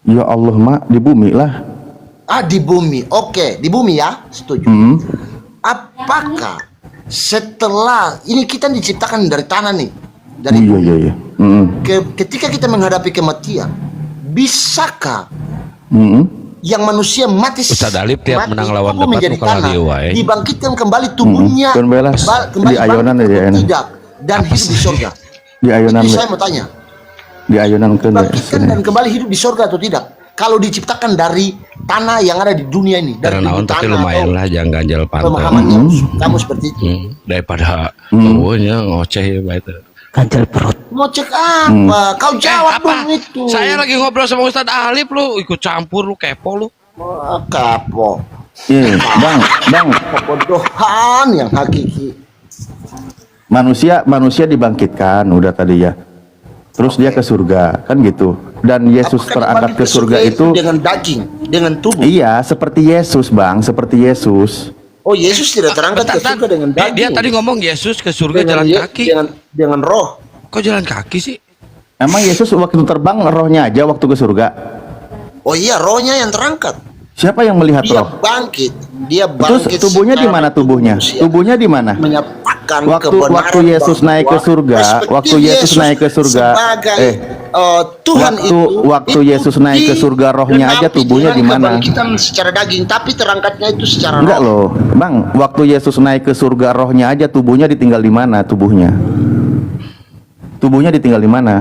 Speaker 5: Ya Allah, Mak, di bumi lah.
Speaker 7: Di bumi. Oke, di bumi ya. Setuju. Apakah setelah ini kita diciptakan dari tanah nih? Dari bumi.
Speaker 5: Iya.
Speaker 7: Ketika kita menghadapi kematian, bisakah yang manusia mati
Speaker 9: Ustadz Alif tiap
Speaker 7: mati,
Speaker 9: menang lawan
Speaker 7: tubuh
Speaker 9: debat
Speaker 7: menjadi
Speaker 9: lu kalah
Speaker 7: tanah,
Speaker 9: dia, wae.
Speaker 7: dibangkitkan kembali tubuhnya
Speaker 5: Kan belas.
Speaker 7: kembali
Speaker 5: Di ayonan
Speaker 7: bangkit
Speaker 5: aja,
Speaker 7: atau
Speaker 5: enak.
Speaker 7: tidak, dan hidup di surga.
Speaker 5: Di ayonan,
Speaker 7: Itu saya mau tanya,
Speaker 5: di ayonan kan.
Speaker 7: bangkitkan dan kembali hidup di surga atau tidak? Kalau diciptakan dari tanah yang ada di dunia ini, dari
Speaker 9: Karena naon tapi
Speaker 7: tanah
Speaker 9: lumayan
Speaker 7: atau
Speaker 9: lah jangan ganjal pantai.
Speaker 7: pemahamannya kamu seperti itu.
Speaker 9: Daripada cowoknya ngoceh itu.
Speaker 6: Ganjel perut.
Speaker 7: Mau cek apa? Kau jawab
Speaker 9: apa?
Speaker 7: dong itu.
Speaker 9: Saya lagi ngobrol sama Ustadz Alif, lu ikut campur, lu kepo lu.
Speaker 7: Kapok.
Speaker 5: Iya, Bang.
Speaker 7: Kebodohan yang hakiki.
Speaker 5: Manusia dibangkitkan udah tadi ya. Terus dia ke surga, kan gitu. Dan Yesus
Speaker 7: Apakah
Speaker 5: terangkat
Speaker 7: dibangkit
Speaker 5: ke surga itu
Speaker 7: dengan daging, dengan tubuh?
Speaker 5: iya, seperti Yesus, Bang, seperti Yesus.
Speaker 7: Oh, Yesus tidak terangkat ke surga dengan daging.
Speaker 9: Dia tadi ngomong Yesus ke surga
Speaker 7: dengan
Speaker 9: jalan kaki.
Speaker 7: dengan roh.
Speaker 9: Kok jalan kaki sih?
Speaker 5: Emang Yesus waktu terbang rohnya aja waktu ke surga?
Speaker 7: Oh iya, rohnya yang terangkat.
Speaker 5: Siapa yang melihat
Speaker 7: Dia
Speaker 5: roh?
Speaker 7: bangkit. Dia
Speaker 5: Terus
Speaker 7: bangkit.
Speaker 5: tubuhnya di
Speaker 7: secara
Speaker 5: mana tubuhnya?
Speaker 7: manusia.
Speaker 5: Tubuhnya di mana?
Speaker 7: Menyatakan
Speaker 5: Waktu Yesus naik ke surga, waktu Yesus naik ke surga,
Speaker 7: sebagai Tuhan
Speaker 5: waktu Yesus naik ke surga, rohnya aja tubuhnya di mana?
Speaker 7: Kebangkitan secara daging, tapi terangkatnya itu secara
Speaker 5: Enggak
Speaker 7: roh.
Speaker 5: loh, Bang. Waktu Yesus naik ke surga, rohnya aja tubuhnya ditinggal di mana? Tubuhnya ditinggal di mana?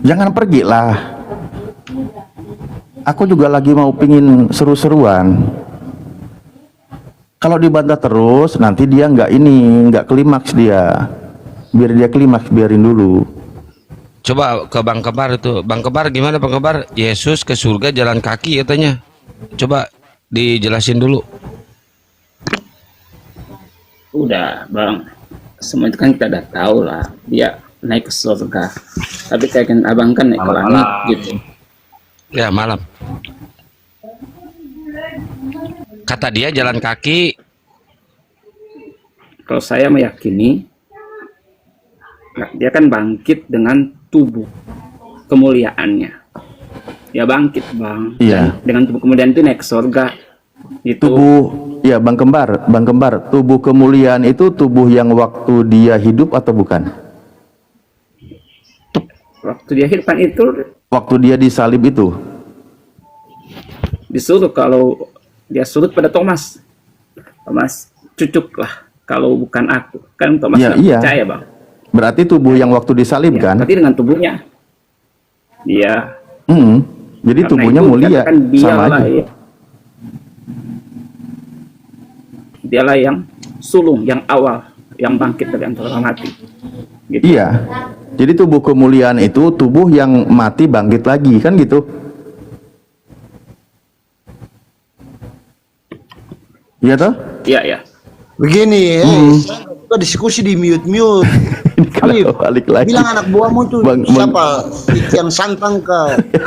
Speaker 5: Jangan pergi lah. Aku juga lagi mau pingin seru-seruan. Kalau dibantah terus, nanti dia nggak klimaks dia. Biar dia klimaks, biarin dulu.
Speaker 9: Coba ke Bang Kebar itu. Bang Kebar gimana Bang Kebar? Yesus ke surga jalan kaki katanya. Coba dijelasin dulu.
Speaker 8: Udah bang, semua itu kan kita udah tahu lah, dia naik ke surga. Tapi kayak kan abang kan naik ke langit gitu.
Speaker 9: Ya malam. Kata dia jalan kaki.
Speaker 8: Kalau saya meyakini, dia kan bangkit dengan tubuh kemuliaannya. Ya bangkit bang.
Speaker 5: Iya.
Speaker 8: Dan dengan tubuh kemuliaan itu naik ke surga. Itu
Speaker 5: Tubuh, ya Bang Kembar, tubuh kemuliaan itu tubuh yang waktu dia hidup atau bukan?
Speaker 8: waktu dia hidup kan itu
Speaker 5: Waktu dia disalib itu?
Speaker 8: disuruh, kalau dia suruh pada Thomas, cucuklah kalau bukan aku. Kan Thomas
Speaker 5: Ya,
Speaker 8: nggak
Speaker 5: iya.
Speaker 8: percaya bang.
Speaker 5: Berarti tubuh yang waktu disalib
Speaker 8: Ya,
Speaker 5: kan?
Speaker 8: berarti dengan tubuhnya. Iya.
Speaker 5: Jadi
Speaker 8: Karena
Speaker 5: tubuhnya
Speaker 8: itu
Speaker 5: mulia,
Speaker 8: dikatakan
Speaker 5: sama
Speaker 8: dialah
Speaker 5: aja.
Speaker 8: Dialah yang sulung, yang awal, yang bangkit dari antara orang mati. Gitu.
Speaker 5: Iya. Jadi tubuh kemuliaan itu tubuh yang mati bangkit lagi, kan gitu? Iya toh?
Speaker 8: Iya, iya.
Speaker 7: Begini, kita diskusi di mute.
Speaker 5: Kalau balik lagi.
Speaker 7: Bilang anak buahmu tuh siapa yang santang ke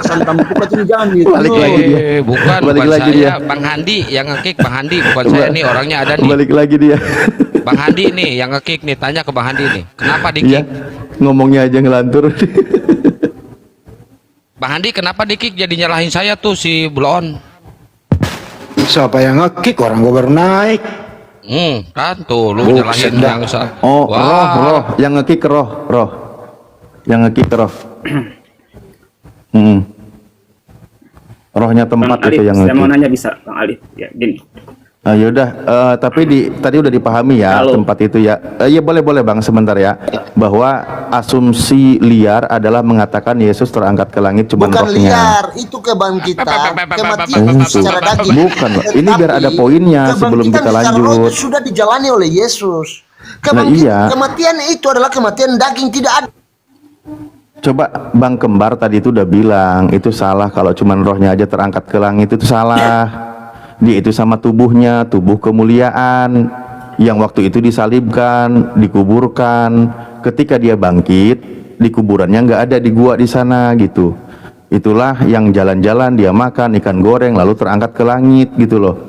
Speaker 7: santang buka tuh jangan mute.
Speaker 5: Balik lagi dia.
Speaker 9: Bukan
Speaker 5: Balik lagi
Speaker 9: saya,
Speaker 5: dia.
Speaker 9: Bang Handi yang ngekick. Bang Handi, bukan saya nih, orangnya ada nih.
Speaker 5: Balik lagi dia.
Speaker 9: Bang Handi nih yang ngekick nih, tanya ke Bang Handi nih. Kenapa di
Speaker 5: Iya.
Speaker 9: kick?
Speaker 5: Ngomongnya aja ngelantur.
Speaker 9: Bang Handi kenapa di kick jadi nyalahin saya tuh si Blon?
Speaker 1: Siapa yang ngekick, orang gua baru naik.
Speaker 9: Kan tuh lu
Speaker 1: Buset
Speaker 9: nyalahin
Speaker 1: dah.
Speaker 9: yang
Speaker 5: Oh,
Speaker 9: Wah.
Speaker 5: roh. Yang ngekick roh. Yang ngekick roh. Rohnya tempat
Speaker 8: Bang
Speaker 5: itu
Speaker 8: Alif,
Speaker 5: yang
Speaker 8: saya mau
Speaker 5: ngekick.
Speaker 8: nanya bisa Bang Alif. Ya, gini.
Speaker 5: Yaudah, tapi tadi udah dipahami ya
Speaker 8: Halo.
Speaker 5: tempat itu ya. Iya boleh Bang sebentar ya. Bahwa asumsi liar adalah mengatakan Yesus terangkat ke langit cuma
Speaker 7: Bukan
Speaker 5: rohnya.
Speaker 7: liar, itu kebangkitan, kematian secara daging.
Speaker 5: Bukan, ini biar ada
Speaker 7: Tetapi
Speaker 5: poinnya sebelum
Speaker 7: kebangkitan
Speaker 5: kita
Speaker 7: secara roh
Speaker 5: lanjut.
Speaker 7: itu sudah dijalani oleh Yesus.
Speaker 5: iya.
Speaker 7: Kematian itu adalah kematian daging, tidak ada.
Speaker 5: Coba Bang Kembar tadi itu udah bilang itu salah kalau cuman rohnya aja terangkat ke langit, itu salah. Dia itu sama tubuhnya, tubuh kemuliaan yang waktu itu disalibkan, dikuburkan. Ketika dia bangkit, di kuburannya nggak ada di gua di sana gitu. Itulah yang jalan-jalan dia makan ikan goreng lalu terangkat ke langit gitu loh.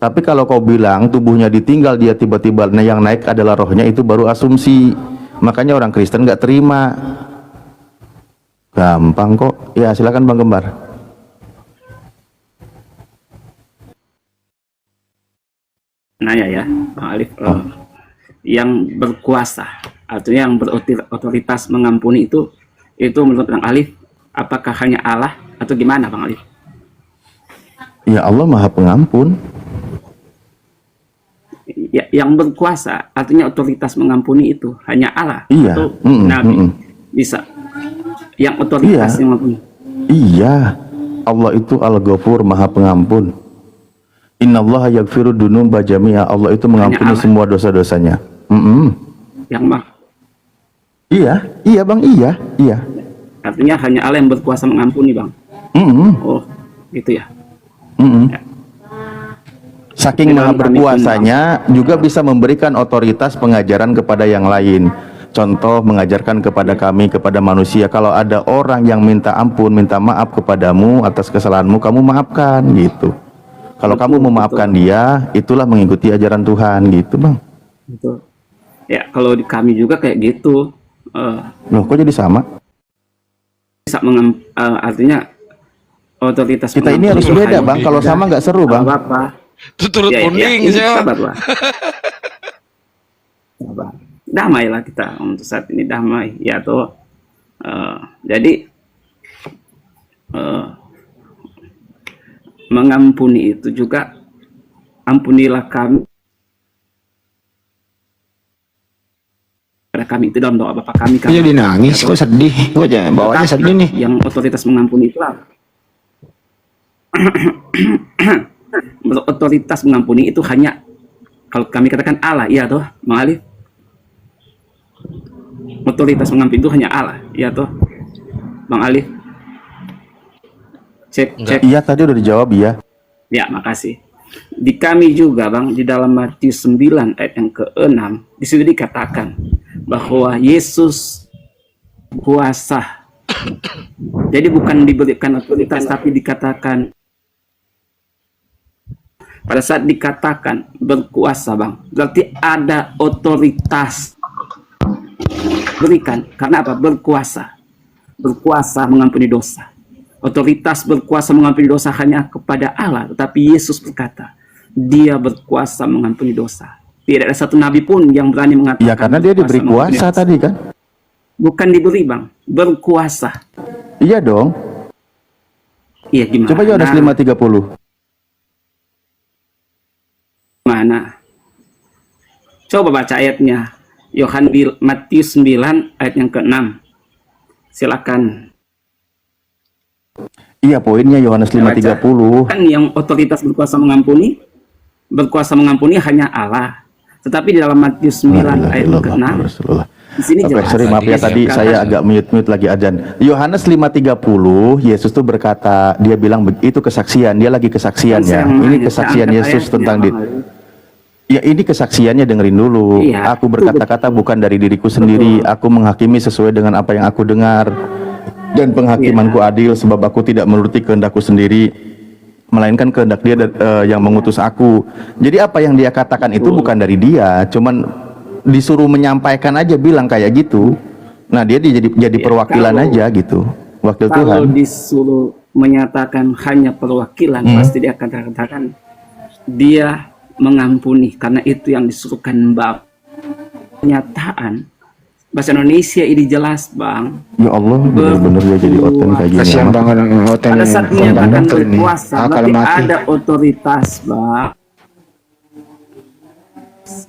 Speaker 5: Tapi kalau kau bilang tubuhnya ditinggal, dia tiba-tiba yang naik adalah rohnya, itu baru asumsi. Makanya orang Kristen nggak terima. Gampang kok. Ya silakan Bang Kembar.
Speaker 8: Nanya ya, Bang Alif. Yang berkuasa, artinya yang berotoritas mengampuni itu menurut Bang Alif, apakah hanya Allah atau gimana Bang Alif?
Speaker 5: Ya Allah Maha Pengampun.
Speaker 8: Ya, yang berkuasa, artinya otoritas mengampuni itu hanya Allah
Speaker 5: Iya.
Speaker 8: atau Nabi? Bisa. Yang otoritas
Speaker 5: Iya.
Speaker 8: yang mengampuni.
Speaker 5: Iya. Allah itu Al-Ghafur, Maha Pengampun. Innallaha yaghfiru dzunuba jami'a. Allah itu mengampuni
Speaker 8: Allah.
Speaker 5: semua dosa-dosanya.
Speaker 8: Yang mah.
Speaker 5: Iya Bang, iya.
Speaker 8: Artinya hanya Allah yang berkuasa mengampuni Bang. Oh, gitu ya. Ya.
Speaker 5: Saking
Speaker 8: Di
Speaker 5: maha
Speaker 8: dalam kami
Speaker 5: berkuasanya juga bisa memberikan otoritas pengajaran kepada yang lain. Contoh mengajarkan kepada kami, kepada manusia, kalau ada orang yang minta ampun, minta maaf kepadamu atas kesalahanmu, kamu maafkan gitu. Kalau kamu memaafkan dia, itulah mengikuti ajaran Tuhan gitu Bang.
Speaker 8: Betul. Ya, kalau di kami juga kayak gitu.
Speaker 5: Loh kok jadi sama?
Speaker 8: Bisa artinya otoritas
Speaker 5: Kita ini harus
Speaker 8: mengampuni
Speaker 5: beda
Speaker 8: hanya
Speaker 5: Bang, kalau sama nggak seru Bang.
Speaker 8: apa-apa.
Speaker 9: Itu turut kuning
Speaker 8: ini
Speaker 9: saya.
Speaker 8: sabar lah. Sabar. Damailah kita untuk saat ini, damai ya toh. Jadi mengampuni itu juga, ampunilah kami pada kami itu dalam doa Bapa kami.
Speaker 1: Kok jadi nangis, kok sedih. Gua aja bawanya sedih nih.
Speaker 8: Yang otoritas mengampuni itu apa? Otoritas mengampuni itu hanya Kalau kami katakan Allah, iya toh, Bang Alif? Otoritas mengampuni itu hanya Allah, iya toh, Bang Alif? Cek.
Speaker 5: Iya, tadi udah dijawab, iya.
Speaker 8: Ya, makasih. Di kami juga, Bang, di dalam Matius 9 ayat yang ke-6, di situ dikatakan bahwa Yesus kuasa. Jadi bukan diberikan otoritas, tapi dikatakan pada saat dikatakan berkuasa, Bang, berarti ada otoritas berikan. Karena apa? Berkuasa mengampuni dosa. Otoritas berkuasa mengampuni dosa hanya kepada Allah, tetapi Yesus berkata, Dia berkuasa mengampuni dosa. Tidak ada satu nabi pun yang berani mengatakan.
Speaker 5: Ya, karena dia diberi kuasa tadi kan.
Speaker 8: Bukan diberi, Bang, berkuasa.
Speaker 5: Iya dong.
Speaker 8: Iya, gimana?
Speaker 5: Coba Yohanes 5:30.
Speaker 8: Mana? Coba baca ayatnya. Matius 9 ayat yang ke-6. Silakan.
Speaker 5: Iya, poinnya Yohanes 5:30.
Speaker 8: Kan yang otoritas berkuasa mengampuni hanya Allah. Tetapi di dalam Matius 9 ayat yang ke-6, di sini
Speaker 5: Oke,
Speaker 8: jelas.
Speaker 5: sorry, maaf ya tadi saya agak mute lagi azan. Yohanes 5:30, Yesus tuh berkata, dia bilang itu kesaksian, dia lagi kesaksian ya. Ini kesaksian Yesus tentang ya, ini kesaksiannya, dengerin dulu.
Speaker 8: Iya,
Speaker 5: aku berkata-kata bukan dari diriku sendiri, aku menghakimi sesuai dengan apa yang aku dengar. Dan penghakimanku adil, sebab aku tidak menuruti kehendakku sendiri, melainkan kehendak Dia yang mengutus aku. Jadi apa yang dia katakan itu bukan dari dia, cuman disuruh menyampaikan aja, bilang kayak gitu. Nah, dia jadi perwakilan aja gitu, wakil Tuhan.
Speaker 8: Kalau disuruh menyatakan hanya perwakilan, pasti dia akan katakan dia mengampuni, karena itu yang disuruhkan Bap. Pernyataan bahasa Indonesia ini jelas, Bang.
Speaker 5: Ya Allah, benar-benar dia jadi oten kayak gini.
Speaker 1: Kasihan banget hotel
Speaker 8: Pada saat menyatakan berkuasa,
Speaker 1: akal
Speaker 8: berarti
Speaker 1: mati.
Speaker 8: ada otoritas, Bang.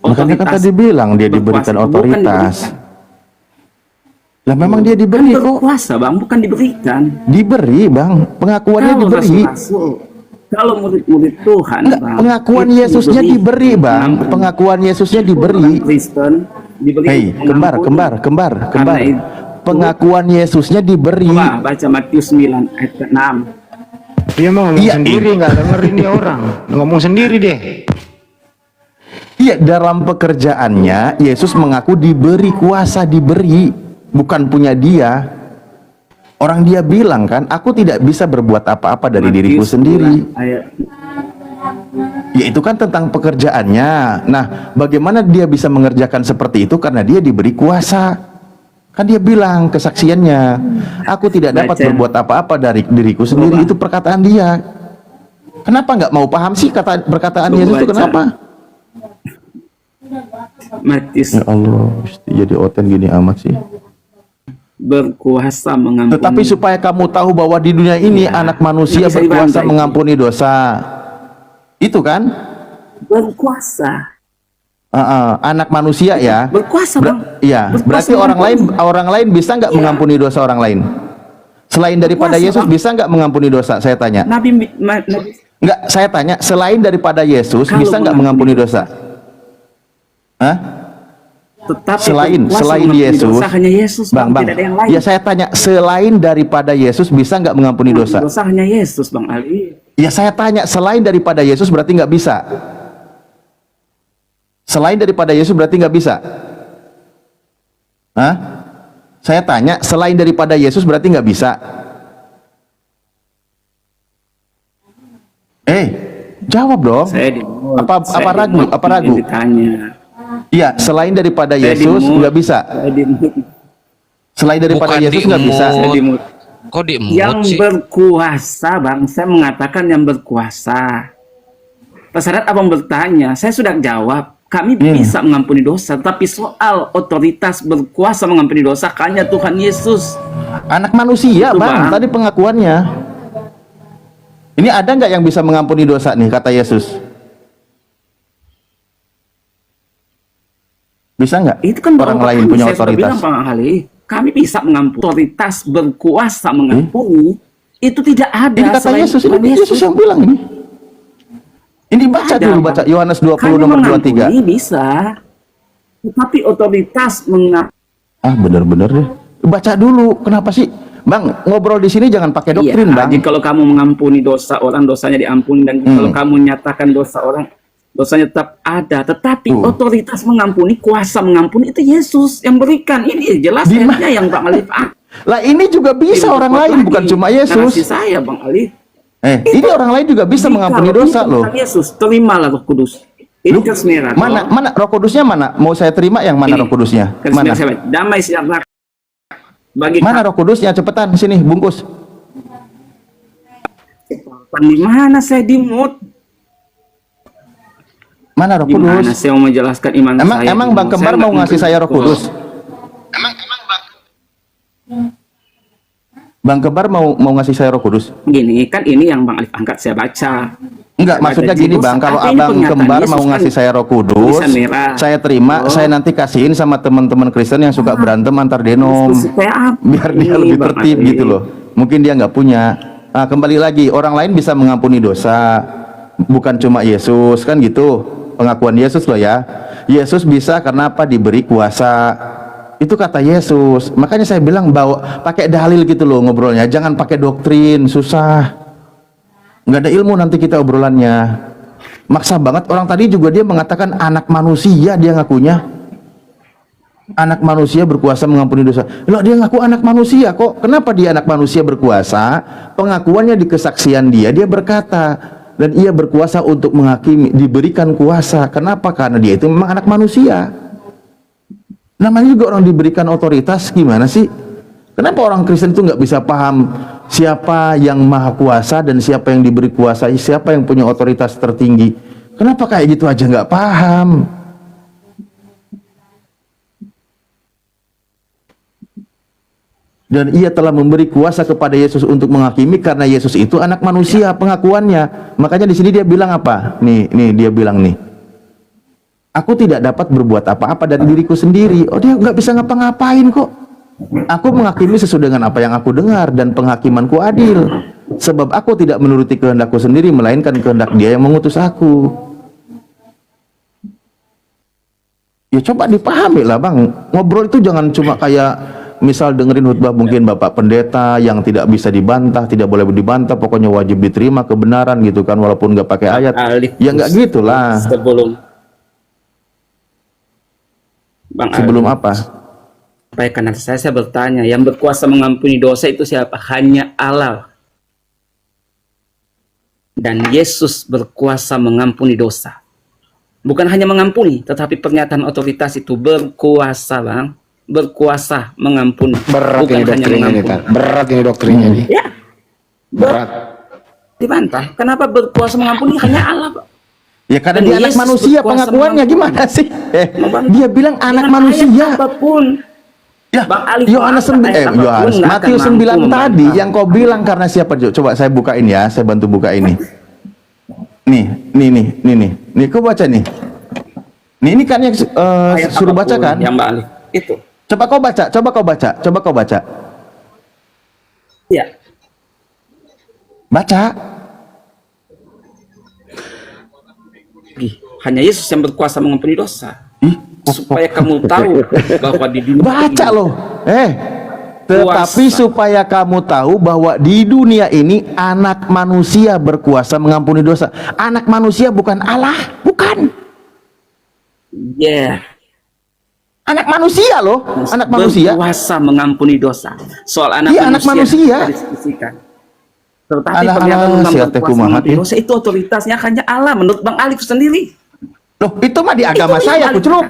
Speaker 5: Makanya kan tadi bilang dia diberikan otoritas. Lah memang dia diberi kok.
Speaker 8: Berkuasa, Bang, bukan diberikan.
Speaker 5: Diberi, Bang. Pengakuannya
Speaker 8: Kalau
Speaker 5: diberi.
Speaker 8: rasul-rasul, kalau murid-murid Tuhan,
Speaker 5: Enggak,
Speaker 8: Bang,
Speaker 5: pengakuan
Speaker 8: itu
Speaker 5: Yesusnya diberi, Bang. Pengakuan Yesusnya diberi.
Speaker 8: Kristen diberi.
Speaker 5: Hei, kembar.
Speaker 8: Karena itu,
Speaker 5: Pengakuan Yesusnya diberi.
Speaker 8: coba baca Matius 9 ayat 6.
Speaker 1: Dia mau ngomong
Speaker 5: Iya,
Speaker 1: sendiri, nggak dengerin dia orang. Ngomong sendiri deh.
Speaker 5: Iya, dalam pekerjaannya Yesus mengaku diberi kuasa, diberi, bukan punya dia. Orang dia bilang kan, aku tidak bisa berbuat apa-apa dari diriku
Speaker 8: Matius
Speaker 5: sendiri.
Speaker 8: 9 ayat.
Speaker 5: Ya itu kan tentang pekerjaannya. Nah, bagaimana dia bisa mengerjakan seperti itu? Karena dia diberi kuasa. Kan dia bilang kesaksiannya, aku tidak dapat
Speaker 8: Baca.
Speaker 5: berbuat apa-apa dari diriku sendiri. Itu perkataan dia. Kenapa nggak mau paham sih perkataan Yesus itu?
Speaker 8: Baca.
Speaker 5: Kenapa?
Speaker 8: Matius
Speaker 5: Ya Allah, jadi oten gini amat sih.
Speaker 8: berkuasa mengampuni.
Speaker 5: Tetapi supaya kamu tahu bahwa di dunia ini anak manusia
Speaker 8: bisa
Speaker 5: berkuasa
Speaker 8: dibantai.
Speaker 5: mengampuni dosa. Itu kan?
Speaker 8: Berkuasa.
Speaker 5: Anak manusia ya.
Speaker 8: Berkuasa, Bang.
Speaker 5: Iya,
Speaker 8: Berkuasa
Speaker 5: berarti
Speaker 8: mengampuni.
Speaker 5: orang lain bisa nggak mengampuni dosa orang lain? Selain daripada
Speaker 8: Berkuasa,
Speaker 5: Yesus
Speaker 8: Bang.
Speaker 5: bisa nggak mengampuni dosa? Saya tanya.
Speaker 8: Nabi
Speaker 5: Nggak, saya tanya. Selain daripada Yesus
Speaker 8: Kalau
Speaker 5: bisa nggak mengampuni dosa? Hah?
Speaker 8: tetapi
Speaker 5: Selain
Speaker 8: berkuasa
Speaker 5: selain
Speaker 8: mengampuni
Speaker 5: Yesus,
Speaker 8: dosa hanya Yesus,
Speaker 5: Bang,
Speaker 8: tidak ada yang lain.
Speaker 5: ya saya tanya, selain daripada Yesus bisa nggak mengampuni dosa?
Speaker 8: Dosa hanya Yesus, Bang Ali.
Speaker 5: Ya saya tanya, selain daripada Yesus berarti nggak bisa. Selain daripada Yesus berarti nggak bisa. Hah? Saya tanya, selain daripada Yesus berarti nggak bisa. Jawab dong.
Speaker 8: Saya dimut.
Speaker 5: Apa ragu? Apa ragu?
Speaker 8: Ditanya.
Speaker 5: Iya, selain daripada
Speaker 8: Saya
Speaker 5: Yesus
Speaker 8: dimut.
Speaker 5: nggak bisa.
Speaker 8: Saya dimut.
Speaker 5: Selain daripada
Speaker 9: Bukan
Speaker 5: Yesus nggak bisa.
Speaker 8: Saya dimut.
Speaker 9: Kok diemut
Speaker 8: Yang
Speaker 9: sih?
Speaker 8: berkuasa, Bang, saya mengatakan yang berkuasa. Pas saat abang bertanya, saya sudah jawab. Kami bisa mengampuni dosa, tapi soal otoritas berkuasa mengampuni dosa hanya Tuhan Yesus.
Speaker 5: Anak manusia,
Speaker 8: Itu,
Speaker 5: Bang.
Speaker 8: Bang.
Speaker 5: Tadi pengakuannya. Ini ada nggak yang bisa mengampuni dosa nih, kata Yesus? Bisa nggak?
Speaker 8: Itu kan
Speaker 5: orang
Speaker 8: baru
Speaker 5: lain
Speaker 8: kami,
Speaker 5: punya
Speaker 8: saya sudah
Speaker 5: otoritas?
Speaker 8: bilang, Bang Ali, kami bisa mengampuni. Otoritas berkuasa mengampuni itu tidak ada.
Speaker 5: Ini kata
Speaker 8: selain
Speaker 5: Yesus,
Speaker 8: Tuhan
Speaker 5: ini Yesus yang bilang ini. Ini baca
Speaker 8: Ada,
Speaker 5: dulu,
Speaker 8: Bang.
Speaker 5: baca Yohanes 20
Speaker 8: Hanya
Speaker 5: nomor
Speaker 8: mengampuni
Speaker 5: 23.
Speaker 8: bisa, tetapi otoritas
Speaker 5: Ah, bener-bener deh. Baca dulu. Kenapa sih? Bang, ngobrol di sini jangan pakai doktrin, Bang.
Speaker 8: Jadi kalau kamu mengampuni dosa orang, dosanya diampuni, dan kalau kamu nyatakan dosa orang, dosanya tetap ada. Tetapi otoritas mengampuni, kuasa mengampuni itu Yesus yang berikan. Ini jelas ayatnya yang Bang Alif.
Speaker 5: Lah ini juga bisa orang lain, bukan cuma
Speaker 8: Narasi
Speaker 5: Yesus.
Speaker 8: saya, Bang Alif.
Speaker 5: Ini orang lain juga bisa mengampuni dosa loh.
Speaker 8: Yesus, terimalah Roh Kudus. Ini garis merah.
Speaker 5: Mana Roh Kudusnya mana? Mau saya terima yang mana Roh Kudusnya?
Speaker 8: Garis
Speaker 5: Mana?
Speaker 8: merah saya baca. Damai sejahtera bagi
Speaker 5: Mana Roh Kudusnya? Cepetan sini, bungkus.
Speaker 8: di mana saya dimut?
Speaker 5: Mana Roh
Speaker 8: Di mana
Speaker 5: Kudus?
Speaker 8: saya mau menjelaskan iman saya?
Speaker 5: Emang Bang Kembar mau ngasih saya Roh Kudus? Bang Kembar mau ngasih saya Roh Kudus?
Speaker 8: Gini kan, ini yang Bang Alif angkat saya baca.
Speaker 5: Enggak,
Speaker 8: Saya
Speaker 5: maksudnya
Speaker 8: baca
Speaker 5: gini
Speaker 8: judul,
Speaker 5: Bang, kalau
Speaker 8: tapi ini
Speaker 5: Abang
Speaker 8: pernyataan
Speaker 5: Kembar
Speaker 8: Yesus
Speaker 5: mau
Speaker 8: kan
Speaker 5: ngasih saya Roh Kudus,
Speaker 8: tulisan merah.
Speaker 5: saya terima, saya nanti kasihin sama teman-teman Kristen yang suka berantem antar denom,
Speaker 8: Supaya apa?
Speaker 5: biar dia
Speaker 8: Ini,
Speaker 5: lebih
Speaker 8: Bang
Speaker 5: tertib
Speaker 8: Alif.
Speaker 5: gitu loh. Mungkin dia nggak punya. Kembali lagi, orang lain bisa mengampuni dosa, bukan cuma Yesus, kan gitu. Pengakuan Yesus loh ya. Yesus bisa karena apa? Diberi kuasa. Itu kata Yesus. Makanya saya bilang bawa pakai dalil gitu loh ngobrolnya. Jangan pakai doktrin, susah. Nggak ada ilmu nanti kita obrolannya. Maksa banget. Orang tadi juga dia mengatakan anak manusia, dia ngakunya. Anak manusia berkuasa mengampuni dosa. Loh, dia ngaku anak manusia kok. Kenapa dia anak manusia berkuasa? Pengakuannya di kesaksian dia berkata, dan ia berkuasa untuk menghakimi, diberikan kuasa. Kenapa? Karena dia itu memang anak manusia. Namanya juga orang diberikan otoritas, gimana sih? Kenapa orang Kristen itu nggak bisa paham siapa yang maha kuasa dan siapa yang diberi kuasa, siapa yang punya otoritas tertinggi? Kenapa kayak gitu aja nggak paham? Dan ia telah memberi kuasa kepada Yesus untuk menghakimi karena Yesus itu anak manusia, pengakuannya. Makanya di sini dia bilang apa? Nih dia bilang nih. Aku tidak dapat berbuat apa-apa dari diriku sendiri. Oh, dia nggak bisa ngapa-ngapain kok. Aku menghakimi sesuai dengan apa yang aku dengar dan penghakimanku adil. Sebab aku tidak menuruti kehendakku sendiri, melainkan kehendak Dia yang mengutus aku. Ya coba dipahami lah Bang. Ngobrol itu jangan cuma kayak misal dengerin khutbah mungkin Bapak Pendeta yang tidak bisa dibantah, tidak boleh dibantah, pokoknya wajib diterima kebenaran gitu kan, walaupun nggak pakai ayat. Ya nggak gitulah. Sebelum apa?
Speaker 8: Sampaikan nanti saya bertanya, yang berkuasa mengampuni dosa itu siapa? Hanya Allah. Dan Yesus berkuasa mengampuni dosa. Bukan hanya mengampuni, tetapi pernyataan otoritas itu berkuasa, Bang. Berkuasa mengampuni.
Speaker 1: Berat
Speaker 8: bukan
Speaker 1: ini
Speaker 8: hanya
Speaker 1: doktrinnya ini,
Speaker 8: mengampuni.
Speaker 1: Tan. Berat ini doktrinnya ini.
Speaker 8: Ya.
Speaker 1: Berat.
Speaker 8: Dibantah. Kenapa berkuasa mengampuni? Hanya Allah, Pak.
Speaker 5: Ya karena
Speaker 8: Dan
Speaker 5: dia anak
Speaker 8: Yesus
Speaker 5: manusia,
Speaker 8: berkuasa
Speaker 5: pengakuannya
Speaker 8: mengampuni.
Speaker 5: gimana sih? Dia bilang anak
Speaker 8: Dengan
Speaker 5: manusia.
Speaker 8: ayat apapun.
Speaker 5: Ya,
Speaker 8: Bang Alif,
Speaker 5: Yohanes
Speaker 8: ayat apapun nggak akan
Speaker 5: Matius 9
Speaker 8: mampu
Speaker 5: tadi
Speaker 8: membantah.
Speaker 5: yang kau bilang karena siapa? Coba saya bukain ya, saya bantu buka ini. Nih, kau baca nih. Ini kan yang
Speaker 8: Ayat
Speaker 5: suruh
Speaker 8: apapun
Speaker 5: baca kan?
Speaker 8: Yang Mbak Alif. Itu.
Speaker 5: Coba kau baca.
Speaker 8: Ya.
Speaker 5: Baca.
Speaker 8: Hanya Yesus yang berkuasa mengampuni dosa.
Speaker 5: Ih,
Speaker 8: Supaya kamu tahu bahwa di dunia
Speaker 5: baca
Speaker 8: ini
Speaker 5: loh. Tetapi
Speaker 8: Kuasa.
Speaker 5: supaya kamu tahu bahwa di dunia ini anak manusia berkuasa mengampuni dosa. Anak manusia bukan Allah, bukan.
Speaker 8: Ya,
Speaker 5: Anak manusia loh, anak manusia.
Speaker 8: berkuasa mengampuni dosa. Soal anak
Speaker 5: Iya, anak manusia.
Speaker 8: kita diskusikan. Tetapi
Speaker 5: Alah,
Speaker 8: pernyataan
Speaker 5: alah,
Speaker 8: tentang
Speaker 5: siate
Speaker 8: berkuasa
Speaker 5: kumaha,
Speaker 8: mengampuni
Speaker 5: ya.
Speaker 8: dosa itu otoritasnya hanya Allah menurut Bang Alif sendiri.
Speaker 5: Loh, itu mah di agama
Speaker 8: Itu
Speaker 5: saya,
Speaker 8: yang
Speaker 5: kuceluk.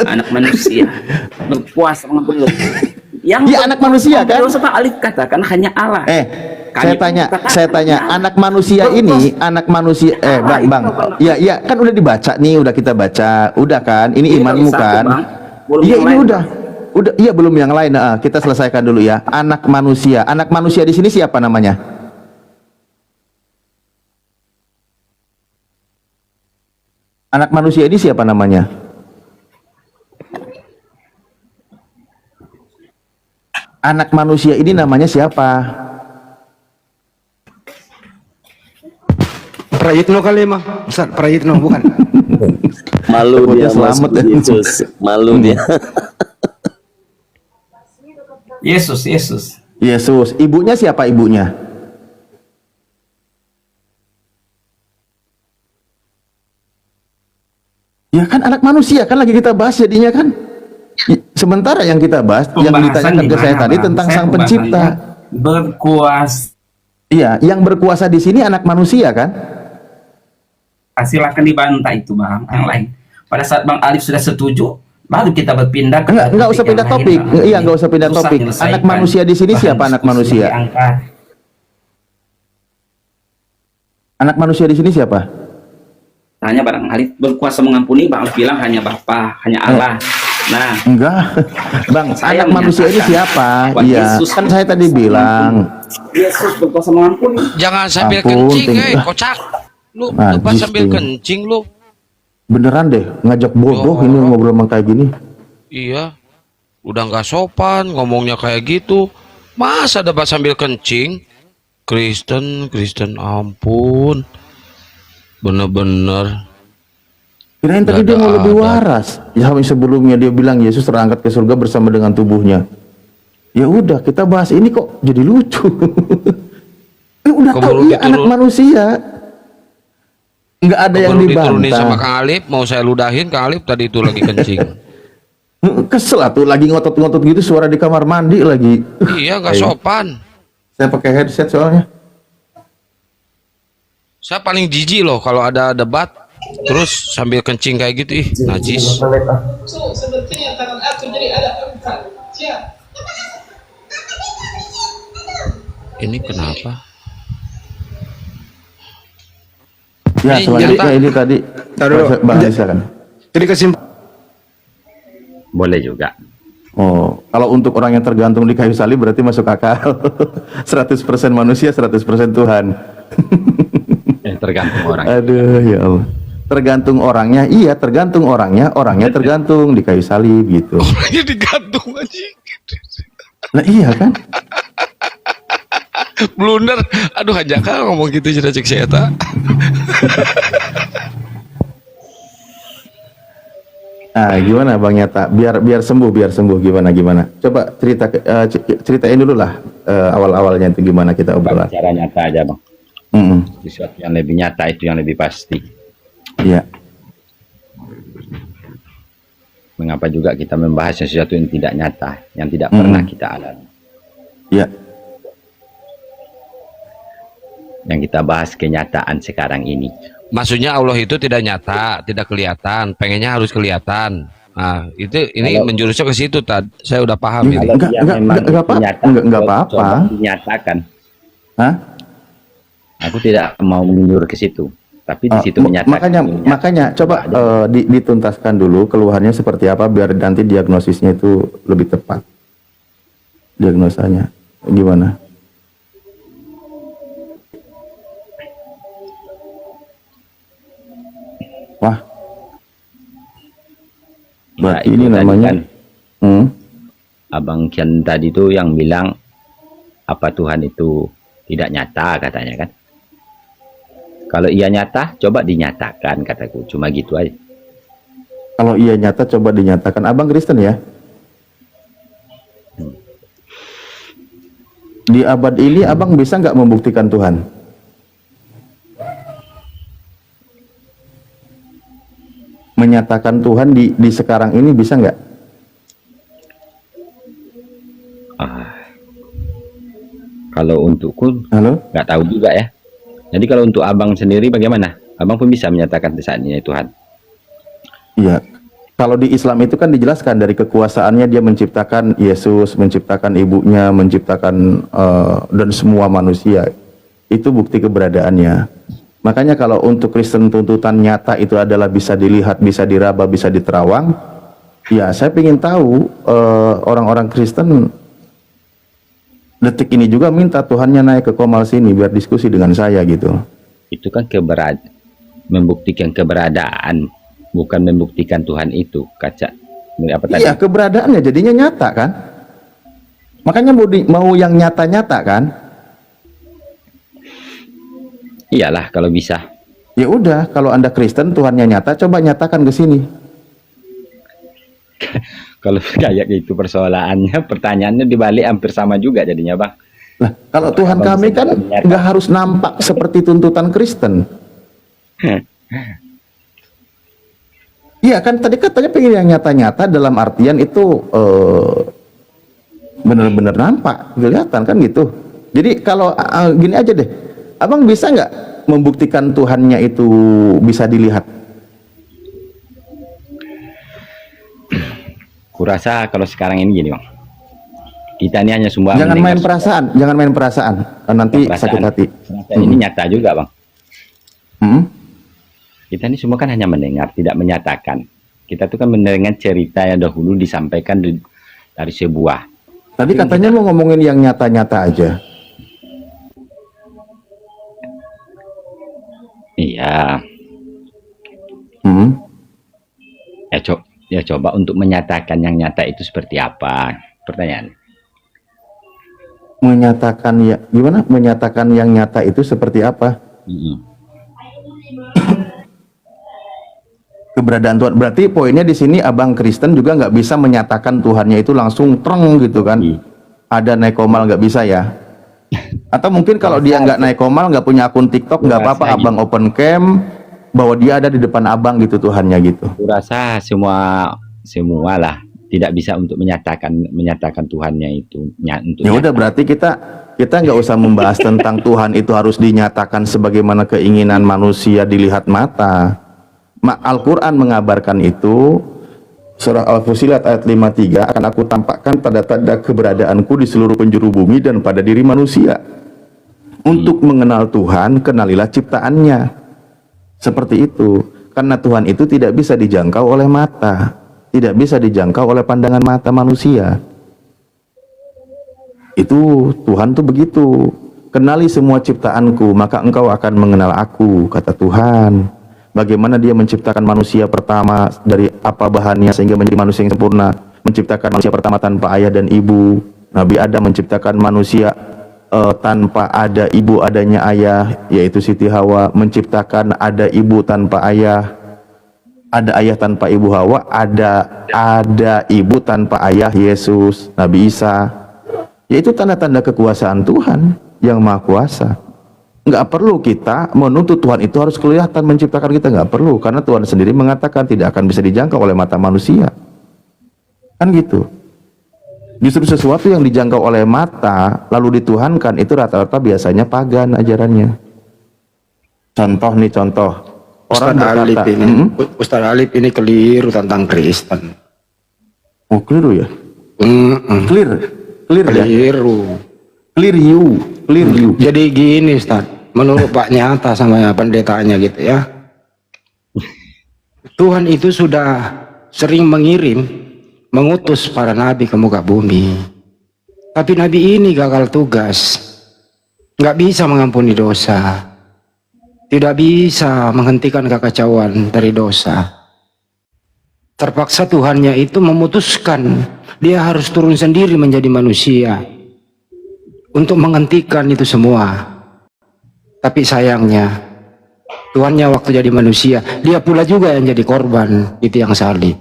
Speaker 8: Anak manusia berkuasa mengampuni dosa. Yang
Speaker 5: Iya, anak manusia, kan?
Speaker 8: dosa Bang Alif katakan hanya Allah.
Speaker 5: Saya tanya, anak manusia ini, anak manusia, Bang, ya, kan udah dibaca nih, udah kita baca, udah kan, ini
Speaker 8: Ini
Speaker 5: imanmu
Speaker 8: baru satu,
Speaker 5: kan,
Speaker 8: Bang. Belum
Speaker 5: iya
Speaker 8: yang
Speaker 5: ini
Speaker 8: lain,
Speaker 5: udah, iya belum yang lain, kita selesaikan dulu ya, anak manusia di sini siapa namanya? Anak manusia ini siapa namanya? Anak manusia ini namanya siapa?
Speaker 1: Prayitno kali mah. Ustaz Prayitno bukan.
Speaker 10: Malu
Speaker 5: Takutnya
Speaker 10: dia
Speaker 5: selamat
Speaker 10: masuk
Speaker 5: ya.
Speaker 10: Yesus. Malu dia.
Speaker 8: Yesus, Yesus.
Speaker 5: Yesus. Ibunya siapa ibunya? Ya kan anak manusia kan lagi kita bahas jadinya kan. Sementara yang kita bahas yang ditanyakan ke saya tadi tentang sang pencipta.
Speaker 8: Berkuasa.
Speaker 5: Iya, yang berkuasa di sini anak manusia kan?
Speaker 8: Silakan dibantah itu Bang, yang lain. Pada saat Bang Alif sudah setuju, baru kita berpindah ke
Speaker 5: Enggak usah pindah
Speaker 8: yang lain,
Speaker 5: topik.
Speaker 8: Bang.
Speaker 5: Iya, enggak usah pindah
Speaker 8: Susah
Speaker 5: topik.
Speaker 8: menyelesaikan
Speaker 5: Anak manusia di sini
Speaker 8: bahan
Speaker 5: siapa anak
Speaker 8: diskusi
Speaker 5: manusia?
Speaker 8: diangkat.
Speaker 5: Anak manusia di sini siapa?
Speaker 8: Tanya Bang Alif berkuasa mengampuni, Bang Alif bilang hanya Bapa, hanya Allah. Nah,
Speaker 5: Enggak. Bang,
Speaker 8: Saya
Speaker 5: anak manusia ini
Speaker 8: menyatakan
Speaker 5: siapa?
Speaker 8: bahwa
Speaker 5: Iya,
Speaker 8: Yesus
Speaker 5: kan saya tadi bilang.
Speaker 8: Yesus berkuasa mengampuni.
Speaker 9: Jangan sambil
Speaker 5: Ampun,
Speaker 9: kencing,
Speaker 5: tinggal.
Speaker 9: kocak. Lu
Speaker 5: Najis,
Speaker 9: lepas sambil
Speaker 5: ting.
Speaker 9: kencing lu.
Speaker 5: Beneran deh, ngajak bodoh
Speaker 9: Ya
Speaker 5: ini
Speaker 9: Allah.
Speaker 5: ngobrol sama kayak gini.
Speaker 9: Iya. Udah nggak sopan ngomongnya kayak gitu. Masa debat sambil kencing? Kristen, ampun. Bener-bener.
Speaker 5: Kirain tadi
Speaker 9: Nggak
Speaker 5: dia
Speaker 9: ada
Speaker 5: mau lebih
Speaker 9: adab.
Speaker 5: waras. Ya sebelumnya dia bilang Yesus terangkat ke surga bersama dengan tubuhnya. Ya udah, kita bahas ini kok jadi lucu. Udah tahu
Speaker 9: Keburu
Speaker 5: iya anak
Speaker 9: diturun-
Speaker 5: manusia. Nggak ada yang
Speaker 9: Baru diturunin sama
Speaker 5: dibantah.
Speaker 9: Kang Alif, mau saya ludahin Kang Alif tadi itu lagi kencing.
Speaker 5: Kesel tuh lagi ngotot-ngotot gitu suara di kamar mandi lagi.
Speaker 9: Iya, nggak
Speaker 5: Ayo.
Speaker 9: sopan.
Speaker 5: Saya pakai headset soalnya.
Speaker 9: Saya paling jijik loh kalau ada debat terus sambil kencing kayak gitu, ih, najis. Ini kenapa?
Speaker 5: Ya,
Speaker 9: Ini
Speaker 5: selanjutnya
Speaker 9: nyata.
Speaker 5: ini tadi.
Speaker 1: Taruh dulu.
Speaker 5: Bang Alisa kan.
Speaker 1: Jadi kesimpulan
Speaker 10: Boleh juga.
Speaker 5: Oh, kalau untuk orang yang tergantung di kayu salib berarti masuk akal. 100% manusia, 100% Tuhan.
Speaker 10: Tergantung orang.
Speaker 5: Aduh, ya Allah. Tergantung orangnya, iya tergantung orangnya, orangnya tergantung di kayu salib gitu.
Speaker 9: Orangnya digantung aja.
Speaker 5: Nah iya kan?
Speaker 9: Blunder. Aduh, aja kan ngomong gitu sudah cek saya tak.
Speaker 5: Nah, gimana Bang Nyata? Biar sembuh gimana? Coba ceritain dulu lah awal-awalnya itu gimana kita obrolan.
Speaker 10: Cara nyata aja Bang.
Speaker 5: Mm-mm.
Speaker 10: Sesuatu yang lebih nyata itu yang lebih pasti.
Speaker 5: Iya.
Speaker 10: Mengapa juga kita membahas sesuatu yang tidak nyata, yang tidak pernah kita alami.
Speaker 5: Iya.
Speaker 10: Yang kita bahas kenyataan sekarang ini.
Speaker 9: Maksudnya Allah itu tidak nyata, tidak kelihatan, pengennya harus kelihatan. Nah, ini menjurusnya ke situ, Tad. Saya udah paham ini.
Speaker 5: Enggak,
Speaker 10: Yang memang
Speaker 5: enggak apa-apa.
Speaker 10: nyata,
Speaker 5: Enggak apa-apa.
Speaker 10: coba dinyatakan.
Speaker 5: Hah?
Speaker 10: Aku tidak mau menjurus ke situ, tapi di situ menyatakan.
Speaker 5: Makanya coba dituntaskan dulu keluhannya seperti apa biar nanti diagnosisnya itu lebih tepat. Diagnosanya gimana? Wah. Berarti
Speaker 10: Ya,
Speaker 5: ini
Speaker 10: itu tadi
Speaker 5: namanya
Speaker 10: kan. Abang Kian tadi itu yang bilang apa Tuhan itu tidak nyata katanya kan. Kalau iya nyata, coba dinyatakan kataku. Cuma gitu aja.
Speaker 5: kalau iya nyata coba dinyatakan. Abang Kristen ya? Di abad ini abang bisa nggak membuktikan Tuhan? Menyatakan Tuhan di sekarang ini bisa nggak?
Speaker 10: Kalau untukku,
Speaker 5: Halo?
Speaker 10: nggak tahu juga ya. Jadi kalau untuk abang sendiri bagaimana? Abang pun bisa menyatakan saat ini Tuhan.
Speaker 5: Iya. Kalau di Islam itu kan dijelaskan dari kekuasaannya dia menciptakan Yesus, menciptakan ibunya, menciptakan dan semua manusia. Itu bukti keberadaannya. Makanya kalau untuk Kristen tuntutan nyata itu adalah bisa dilihat, bisa diraba, bisa diterawang. Ya, saya ingin tahu orang-orang Kristen detik ini juga minta Tuhannya naik ke Komal sini biar diskusi dengan saya gitu.
Speaker 10: Itu kan membuktikan keberadaan, bukan membuktikan Tuhan itu. Kaca. Apa tadi?
Speaker 5: Iya, keberadaannya jadinya nyata kan? Makanya mau yang nyata-nyata kan?
Speaker 10: Iyalah kalau bisa.
Speaker 5: Ya udah, kalau Anda Kristen, Tuhannya nyata, coba nyatakan ke sini.
Speaker 10: Kalau kayak gitu persoalannya, pertanyaannya dibalik hampir sama juga jadinya, Bang.
Speaker 5: Lah, kalau Tuhan
Speaker 10: Abang
Speaker 5: kami
Speaker 10: bisa
Speaker 5: kan
Speaker 10: menyatakan.
Speaker 5: nggak harus nampak seperti tuntutan Kristen. Iya kan, tadi katanya pengen yang nyata-nyata, dalam artian itu bener-bener nampak, kelihatan kan gitu. Jadi kalau gini aja deh, abang bisa nggak membuktikan Tuhannya itu bisa dilihat?
Speaker 10: Kurasa kalau sekarang ini gini, Bang. Kita ini hanya semua
Speaker 5: Jangan
Speaker 10: mendengar
Speaker 5: main perasaan, jangan main perasaan, nanti
Speaker 10: perasaan.
Speaker 5: sakit hati.
Speaker 10: Perasaan ini nyata juga, Bang.
Speaker 5: Hmm?
Speaker 10: Kita ini semua kan hanya mendengar, tidak menyatakan. Kita tuh kan mendengar cerita yang dahulu disampaikan dari sebuah.
Speaker 5: Tadi katanya mau ngomongin yang nyata-nyata aja.
Speaker 10: Iya.
Speaker 5: Hmm?
Speaker 10: Ya coba untuk menyatakan yang nyata itu seperti apa? Pertanyaan.
Speaker 5: Menyatakan ya, gimana? Menyatakan yang nyata itu seperti apa? Keberadaan Tuhan. Berarti poinnya di sini abang Kristen juga nggak bisa menyatakan Tuhannya itu langsung tereng gitu kan? Ada naik komal nggak bisa ya? Atau mungkin kalau dia nggak naik komal, nggak punya akun TikTok, nggak apa-apa, abang open cam, bahwa dia ada di depan abang gitu Tuhannya gitu.
Speaker 10: Aku rasa semua lah tidak bisa untuk menyatakan Tuhannya itu. Untuk
Speaker 5: Ya udah, berarti kita nggak usah membahas tentang Tuhan itu harus dinyatakan sebagaimana keinginan manusia dilihat mata. Al-Quran mengabarkan itu, surah Al-Fusilat ayat 53, akan aku tampakkan tanda-tanda keberadaanku di seluruh penjuru bumi dan pada diri manusia. Untuk mengenal Tuhan, kenalilah ciptaannya. Seperti itu. Karena Tuhan itu tidak bisa dijangkau oleh mata, tidak bisa dijangkau oleh pandangan mata manusia. Itu Tuhan tuh begitu. Kenali semua ciptaanku, maka engkau akan mengenal aku, kata Tuhan. Bagaimana dia menciptakan manusia pertama, dari apa bahannya sehingga menjadi manusia yang sempurna, menciptakan manusia pertama tanpa ayah dan ibu. Nabi Adam menciptakan manusia tanpa ada ibu, adanya ayah, yaitu Siti Hawa. Menciptakan ada ibu tanpa ayah, ada ayah tanpa ibu Hawa, ada ibu tanpa ayah Yesus, Nabi Isa. Yaitu tanda-tanda kekuasaan Tuhan yang Maha Kuasa. Nggak perlu kita menuntut Tuhan itu harus kelihatan menciptakan kita, nggak perlu, karena Tuhan sendiri mengatakan tidak akan bisa dijangkau oleh mata manusia, kan gitu. Justru sesuatu yang dijangkau oleh mata lalu dituhankan itu rata-rata biasanya pagan ajarannya. Contoh nih, contoh orang berkata,
Speaker 1: Ustaz Alif ini keliru tentang Kristen.
Speaker 5: oh keliru ya? Clear ya? Clear you.
Speaker 1: Jadi gini Ustaz, menurut Pak Nyata sama pendetanya gitu ya, Tuhan itu sudah sering mengutus para nabi ke muka bumi, tapi nabi ini gagal tugas, nggak bisa mengampuni dosa, tidak bisa menghentikan kekacauan dari dosa. Terpaksa Tuhannya itu memutuskan dia harus turun sendiri menjadi manusia untuk menghentikan itu semua. Tapi sayangnya Tuhannya waktu jadi manusia, dia pula juga yang jadi korban itu yang salib.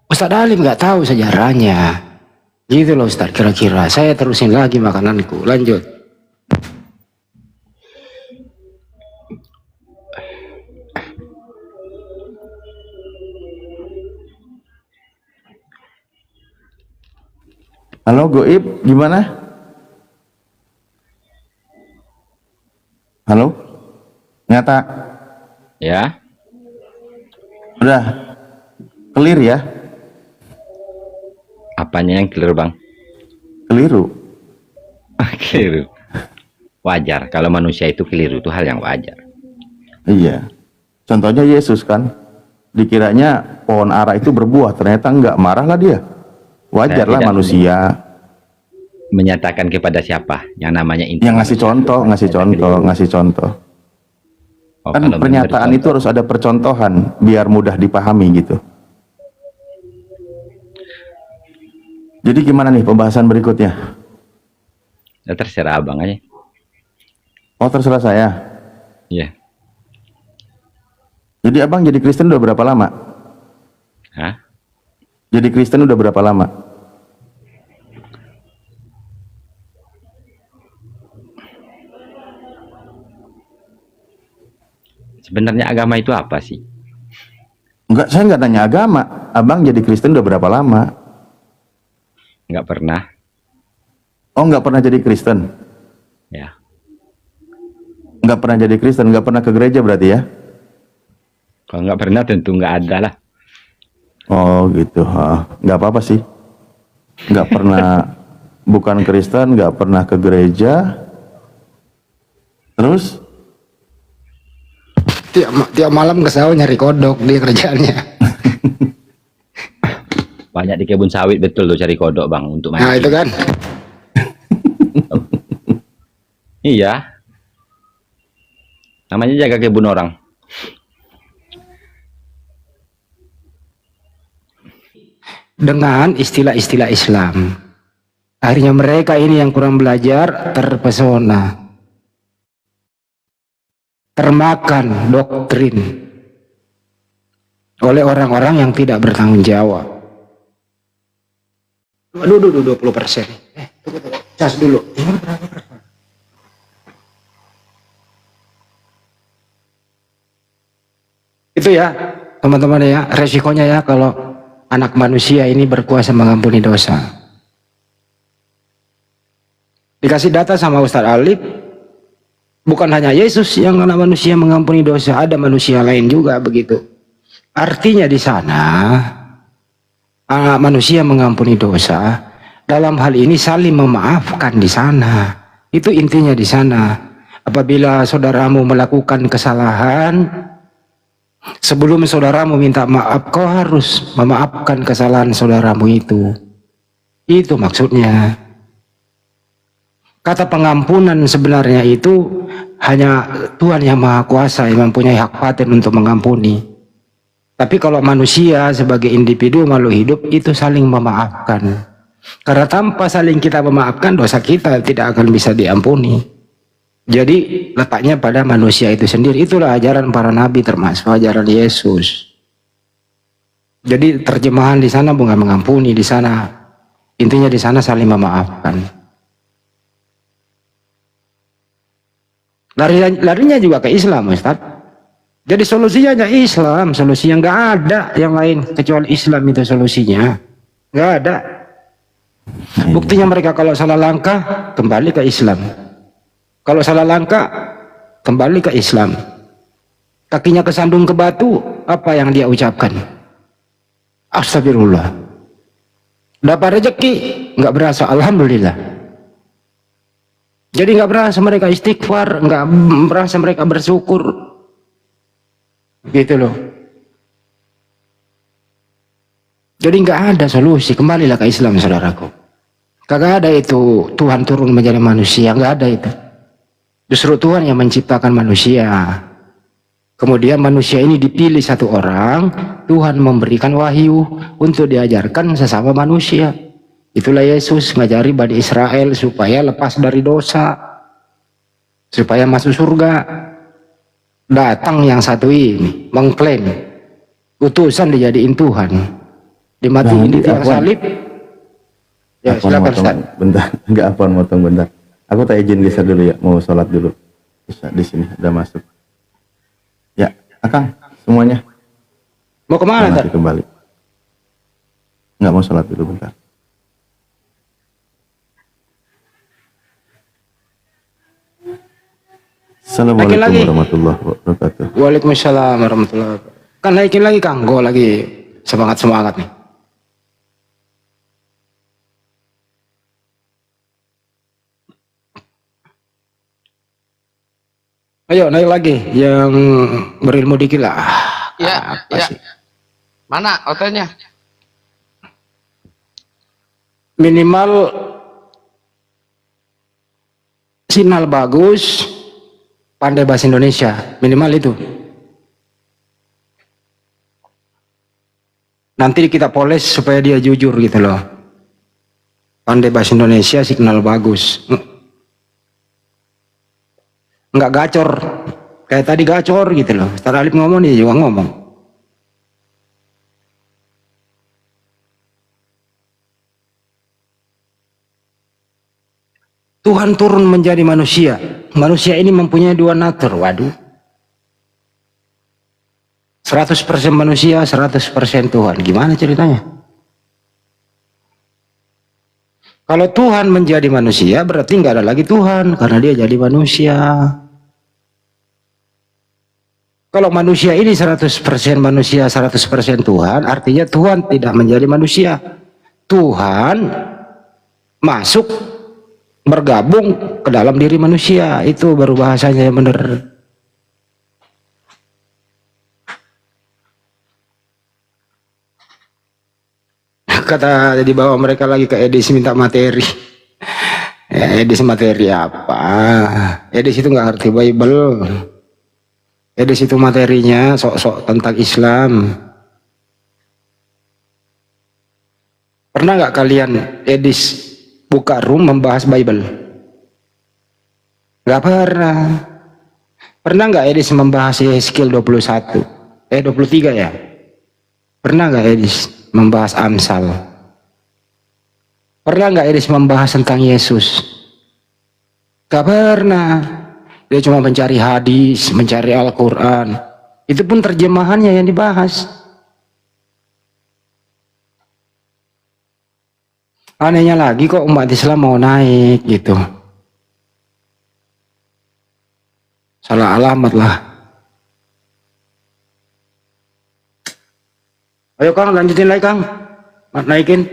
Speaker 1: Ustaz Alim nggak tahu sejarahnya gitu loh Ustaz. Kira-kira saya terusin lagi makananku, lanjut.
Speaker 5: Halo Goib, gimana? Halo? Nyata?
Speaker 10: Ya.
Speaker 5: Udah clear ya?
Speaker 10: Apanya yang clear, Bang?
Speaker 5: Keliru.
Speaker 10: Keliru. Wajar. Kalau manusia itu keliru, itu hal yang wajar.
Speaker 5: Iya. Contohnya Yesus kan, dikiranya pohon ara itu berbuah, ternyata enggak, marahlah dia. Wajarlah manusia.
Speaker 10: Menyatakan kepada siapa? Yang namanya inti.
Speaker 5: Yang ngasih contoh.
Speaker 10: Oh,
Speaker 5: Kan pernyataan itu harus ada percontohan biar mudah dipahami gitu. Jadi gimana nih pembahasan berikutnya?
Speaker 10: Ya, terserah abang aja.
Speaker 5: Oh terserah saya.
Speaker 10: Iya.
Speaker 5: Jadi abang jadi Kristen udah berapa lama?
Speaker 10: Hah?
Speaker 5: Jadi Kristen udah berapa lama?
Speaker 10: Sebenarnya agama itu apa sih?
Speaker 5: Enggak, saya nggak nanya agama. Abang jadi Kristen udah berapa lama?
Speaker 10: Nggak pernah.
Speaker 5: Oh, nggak pernah jadi Kristen?
Speaker 10: Ya.
Speaker 5: Nggak pernah jadi Kristen, nggak pernah ke gereja berarti ya?
Speaker 10: Kalau nggak pernah tentu nggak ada lah.
Speaker 5: Oh gitu, nggak apa-apa sih. Nggak pernah, bukan Kristen, nggak pernah ke gereja. Terus?
Speaker 1: Tiap malam ke sawah nyari kodok dia kerjaannya.
Speaker 10: Banyak di kebun sawit betul tuh cari kodok bang untuk mancing.
Speaker 1: Nah itu kan.
Speaker 10: Iya. Namanya jaga kebun orang.
Speaker 1: Dengan istilah-istilah Islam. Akhirnya mereka ini yang kurang belajar terpesona. Termakan doktrin oleh orang-orang yang tidak bertanggung jawab. Aduh, 20%. Tunggu. Cas dulu. Ini berapa persen? Itu ya, teman-teman ya, resikonya ya kalau anak manusia ini berkuasa mengampuni dosa. Dikasih data sama Ustadz Alif, bukan hanya Yesus yang anak manusia mengampuni dosa, ada manusia lain juga begitu. Artinya di sana anak manusia mengampuni dosa, dalam hal ini saling memaafkan di sana. Itu intinya di sana. Apabila saudaramu melakukan kesalahan, sebelum saudaramu minta maaf, kau harus memaafkan kesalahan saudaramu itu. Itu maksudnya. Kata pengampunan sebenarnya itu hanya Tuhan yang Maha Kuasa yang mempunyai hak paten untuk mengampuni. Tapi kalau manusia sebagai individu makhluk hidup itu saling memaafkan. Karena tanpa saling kita memaafkan, dosa kita tidak akan bisa diampuni. Jadi letaknya pada manusia itu sendiri. Itulah ajaran para nabi termasuk ajaran Yesus. Jadi terjemahan di sana bukan mengampuni, di sana intinya di sana saling memaafkan. Larinya juga ke Islam, Ustaz. Jadi solusinya hanya Islam, solusinya nggak ada yang lain kecuali Islam itu solusinya, nggak ada. Buktinya mereka kalau salah langkah kembali ke Islam, kalau salah langkah kembali ke Islam. Kakinya kesandung ke batu, apa yang dia ucapkan? Astagfirullah. Dapat rezeki nggak berasa, alhamdulillah. Jadi nggak berasa mereka istighfar, nggak berasa mereka bersyukur, gitu loh. Jadi nggak ada solusi, kembalilah ke Islam saudaraku. Kagak ada itu Tuhan turun menjadi manusia, nggak ada itu. Justru Tuhan yang menciptakan manusia. Kemudian manusia ini dipilih satu orang, Tuhan memberikan wahyu untuk diajarkan sesama manusia. Itulah Yesus ngajari Bani Israel supaya lepas dari dosa, supaya masuk surga. Datang yang satu ini mengklaim utusan dijadiin Tuhan, dimatiin di tiang salib. Ya silakan Ustaz.
Speaker 5: Bentar, enggak apa motong bentar. Aku tak izin geser dulu ya, mau sholat dulu. Bisa di sini udah masuk. Ya, Akang semuanya.
Speaker 1: Mau kemana
Speaker 5: nanti kembali. Enggak mau sholat dulu bentar. Assalamualaikum warahmatullahi wabarakatuh.
Speaker 1: Waalaikumsalam warahmatullahi wabarakatuh. Kan naikin lagi Kang, go lagi semangat nih. Ayo naik lagi, yang berilmu dikit lah.
Speaker 9: Ya, ya. Mana hotelnya?
Speaker 1: Minimal sinyal bagus, pandai bahasa Indonesia, minimal itu. Nanti kita poles supaya dia jujur gitu loh. Pandai bahasa Indonesia, signal bagus. Nggak gacor, Kayak tadi gacor gitu loh. Ustaz Alif ngomong, dia juga ngomong. Tuhan turun menjadi manusia. Manusia ini mempunyai dua natur. Waduh. 100% manusia, 100% Tuhan. Gimana ceritanya? Kalau Tuhan menjadi manusia, berarti nggak ada lagi Tuhan. Karena dia jadi manusia. Kalau manusia ini 100% manusia, 100% Tuhan, artinya Tuhan tidak menjadi manusia. Tuhan masuk, bergabung ke dalam diri manusia. Itu baru bahasanya yang benar. Kata dibawa mereka lagi ke Edis minta materi. Ya, Edis materi apa? Edis itu nggak ngerti Bible. Edis itu materinya sok-sok tentang Islam. Pernah nggak kalian Edis buka room membahas Bible? Nggak pernah. Pernah nggak Edis membahas Yeskiel 21? 23 ya? Pernah nggak Edis membahas Amsal? Pernah nggak Edis membahas tentang Yesus? Gak pernah. Dia cuma mencari hadis, mencari Al-Quran. Itu pun terjemahannya yang dibahas. Anehnya lagi kok umat Islam mau naik gitu. Salah alamat lah. Ayo Kang, lanjutin lagi Kang. Naikin.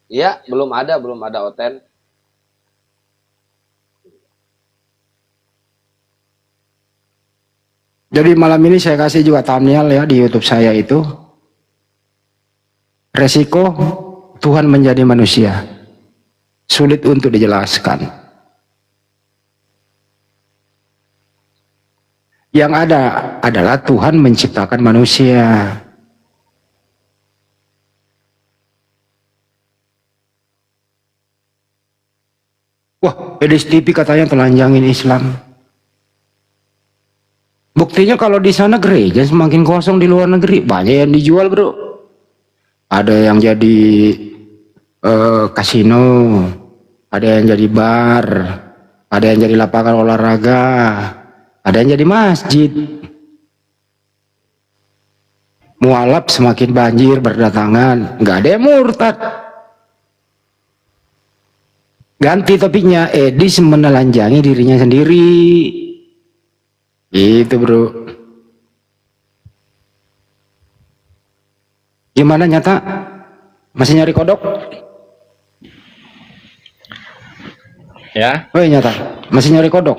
Speaker 11: Iya, belum ada Oten.
Speaker 1: Jadi malam ini saya kasih juga thumbnail ya di YouTube saya itu. Resiko Tuhan menjadi manusia. Sulit untuk dijelaskan. Yang ada adalah Tuhan menciptakan manusia. Wah, Edis TV katanya telanjangin Islam. Buktinya kalau di sana gereja semakin kosong di luar negeri. Banyak yang dijual bro. Ada yang jadi kasino. Ada yang jadi bar. Ada yang jadi lapangan olahraga. Ada yang jadi masjid. Mualaf semakin banjir berdatangan. Nggak ada yang murtad. Ganti topiknya. Edis menelanjangi dirinya sendiri. Itu bro. Gimana nyata? Masih nyari kodok?
Speaker 10: Ya.
Speaker 1: Oh nyata, masih nyari kodok?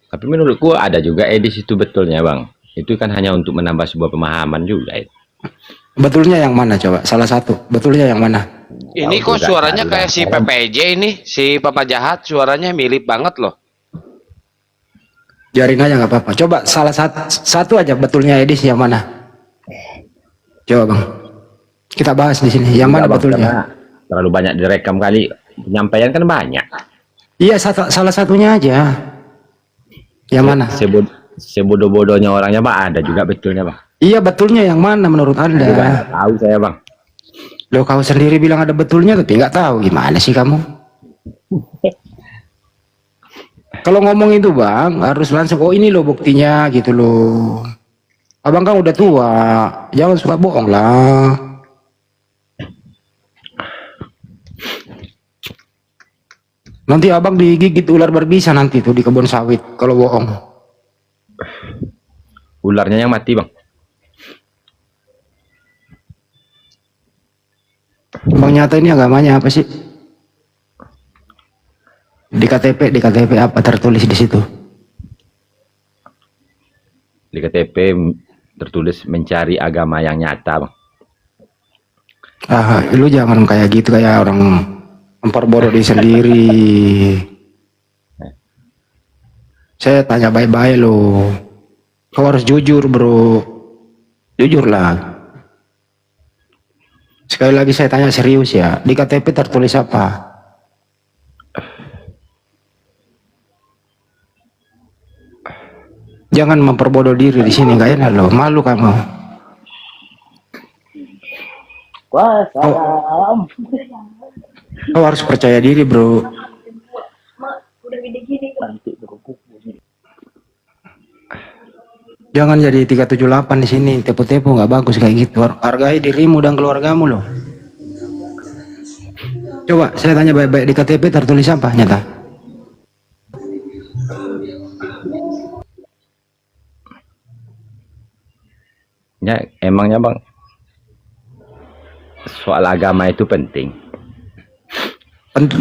Speaker 10: Tapi menurutku ada juga Edis itu betulnya bang. Itu kan hanya untuk menambah sebuah pemahaman juga.
Speaker 1: Betulnya yang mana coba? Salah satu. Betulnya yang mana?
Speaker 11: Ini kok suaranya kayak si PPJ ini, si Papa Jahat, suaranya mirip banget loh.
Speaker 1: Jaring aja nggak apa-apa. Coba salah satu aja betulnya Edis yang mana? Coba bang. Kita bahas di sini. Yang mana betulnya?
Speaker 10: Terlalu banyak direkam kali. Penyampaian kan banyak.
Speaker 1: Iya salah satunya aja. Yang mana?
Speaker 10: Sebodoh-bodohnya orangnya bang ada juga betulnya bang.
Speaker 1: Iya betulnya yang mana menurut anda?
Speaker 10: Tahu saya bang.
Speaker 1: Loh kau sendiri bilang ada betulnya tapi nggak tahu. Gimana sih kamu? Kalau ngomong itu bang harus langsung oh ini loh buktinya gitu loh. Abang kan udah tua, jangan suka bohong lah. Nanti abang digigit ular berbisa nanti tuh di kebun sawit kalau bohong.
Speaker 10: Ularnya yang mati bang.
Speaker 1: Bang nyata ini agamanya apa sih? Di KTP apa tertulis di situ?
Speaker 10: Di KTP tertulis mencari agama yang nyata bang.
Speaker 1: Ah, lu jangan kayak gitu kayak orang memperbodoh diri sendiri. Saya tanya baik-baik lo. Kau harus jujur bro. Jujur lah. Sekali lagi saya tanya serius ya. Di KTP tertulis apa? Jangan memperbodoh diri di sini, gak enak loh. Malu kamu. Kau harus percaya diri, bro. Jangan jadi 378 di sini, tepo-tepo nggak bagus kayak gitu. Hargai dirimu dan keluargamu loh. Coba saya tanya baik-baik, di KTP tertulis apa nyata?
Speaker 10: Ya, emangnya bang, soal agama itu penting.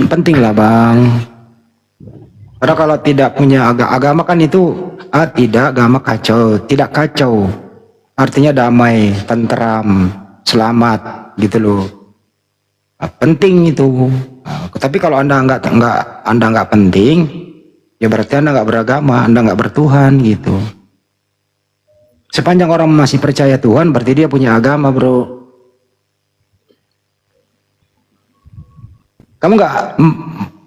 Speaker 1: Penting lah bang. Karena kalau tidak punya agama kan itu tidak agama kacau, tidak kacau. Artinya damai, tentram, selamat gitu loh. Penting itu. Tapi kalau anda nggak penting, ya berarti anda nggak beragama, anda nggak bertuhan gitu. Sepanjang orang masih percaya Tuhan, berarti dia punya agama, bro. Kamu nggak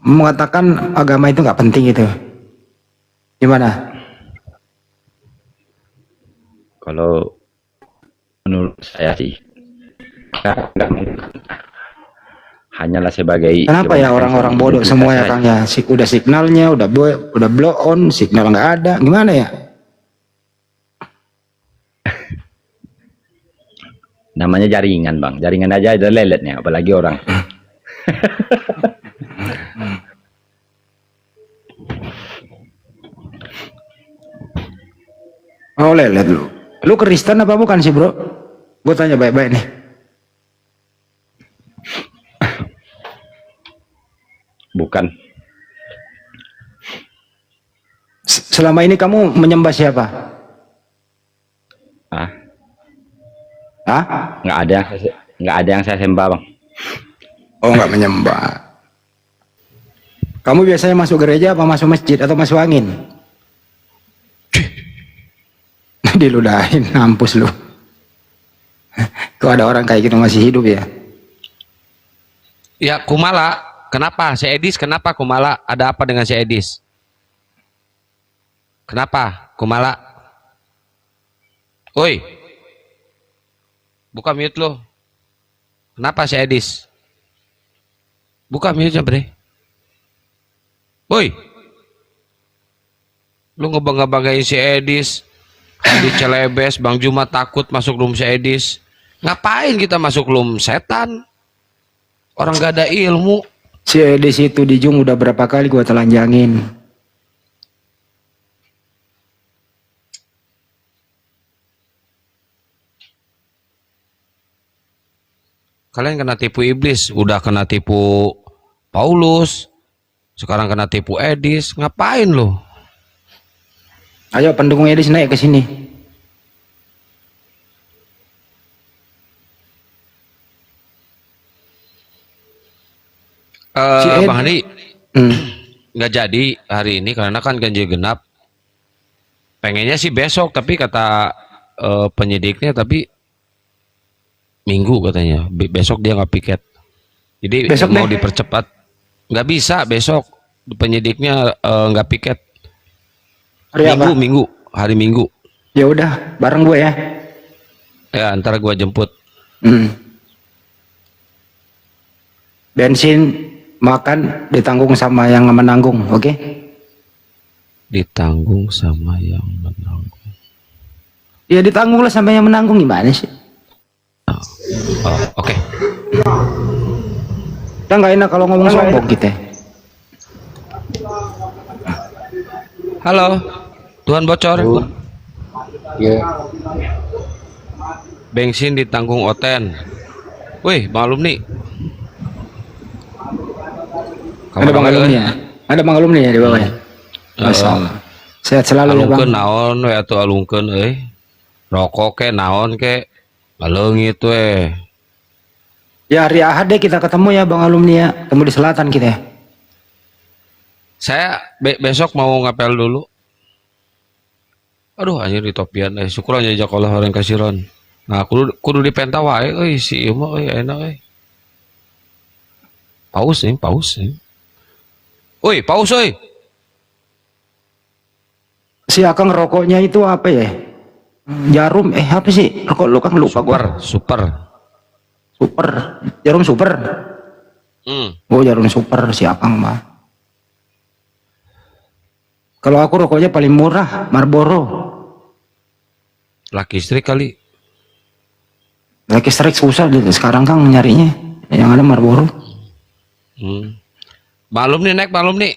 Speaker 1: mengatakan agama itu nggak penting itu? Gimana?
Speaker 10: Kalau menurut saya sih, hanyalah sebagai.
Speaker 1: Kenapa ya orang-orang bodoh semua ya Kang ya? Udah signalnya, udah blow on, signal nggak ada, gimana ya?
Speaker 10: Namanya jaringan bang, jaringan aja ada leletnya, apalagi orang.
Speaker 1: Oh lelet lu. Lu Kristen apa bukan sih bro? Gue tanya baik-baik nih.
Speaker 10: Bukan.
Speaker 1: Selama ini kamu menyembah siapa?
Speaker 10: Nggak ada yang saya sembah bang.
Speaker 1: Oh nggak menyembah. Kamu biasanya masuk gereja apa masuk masjid atau masuk angin? Diludahin, mampus lu. Kok ada orang kayak gitu masih hidup ya?
Speaker 9: Ya Kumala, kenapa? Si Edis kenapa Kumala? Ada apa dengan si Edis? Kenapa Kumala? Oi, buka mute lo. Kenapa si Edis? Buka mute-nya bre. Woi, lu ngebangga-banggain si Edis. Adi Celebes, Bang Juma takut masuk room si Edis. Ngapain kita masuk room setan? Orang gak ada ilmu.
Speaker 1: Si Edis itu di Jung udah berapa kali gua telanjangin.
Speaker 9: Kalian kena tipu iblis, udah kena tipu Paulus, sekarang kena tipu Edis. Ngapain lo?
Speaker 1: Ayo pendukung Edis naik ke sini.
Speaker 9: Bang Hadi, nggak jadi hari ini karena kan ganjil genap. Pengennya sih besok, tapi kata penyidiknya, tapi Minggu katanya. Besok dia nggak piket. Jadi besok mau dipercepat. Nggak bisa besok, penyidiknya nggak piket. Minggu, hari Minggu.
Speaker 1: Ya udah, bareng gue ya.
Speaker 9: Ya, ntar gue jemput.
Speaker 1: Bensin, makan ditanggung sama yang menanggung, oke?
Speaker 9: Ditanggung sama yang menanggung.
Speaker 1: Ya ditanggung lah sama yang menanggung, gimana sih?
Speaker 9: Oke.
Speaker 1: Kita nggak enak kalau ngomong sombong kita.
Speaker 9: Halo, Tuhan bocor.
Speaker 12: Iya.
Speaker 9: Bensin ditanggung Oten. Wih, Bang Alumni.
Speaker 1: Ada Bang Alumni ya? Ada Bang Alumni ya di bawah ya? Masalah. Sehat selalu ya Bang.
Speaker 9: Alungkeun naon we atuh alungkeun euy. Rokok ke naon ke? Baleungit we.
Speaker 1: Ya hari Ahad deh kita ketemu ya Bang Alumni ya. Ketemu di selatan kita ya.
Speaker 9: Saya besok mau ngapel dulu. Aduh anjir di topian syukur aja Allah orang kasiron. Nah kudu dipenta wae euy si ieu mah euy enak euy. Paus nih. Woi, paus euy.
Speaker 1: Si Si Akang rokoknya itu apa ya? Jarum, apa sih? Rokok lu Kang lupa gua.
Speaker 9: Super.
Speaker 1: Jarum super. Oh, jarum super si Akang mah. Kalau aku rokoknya paling murah, Marlboro.
Speaker 9: Laki istri kali.
Speaker 1: Lagi strike susah gitu. Sekarang Kang nyarinya. Yang ada Marlboro.
Speaker 9: Malum nih, Nek, malum nih.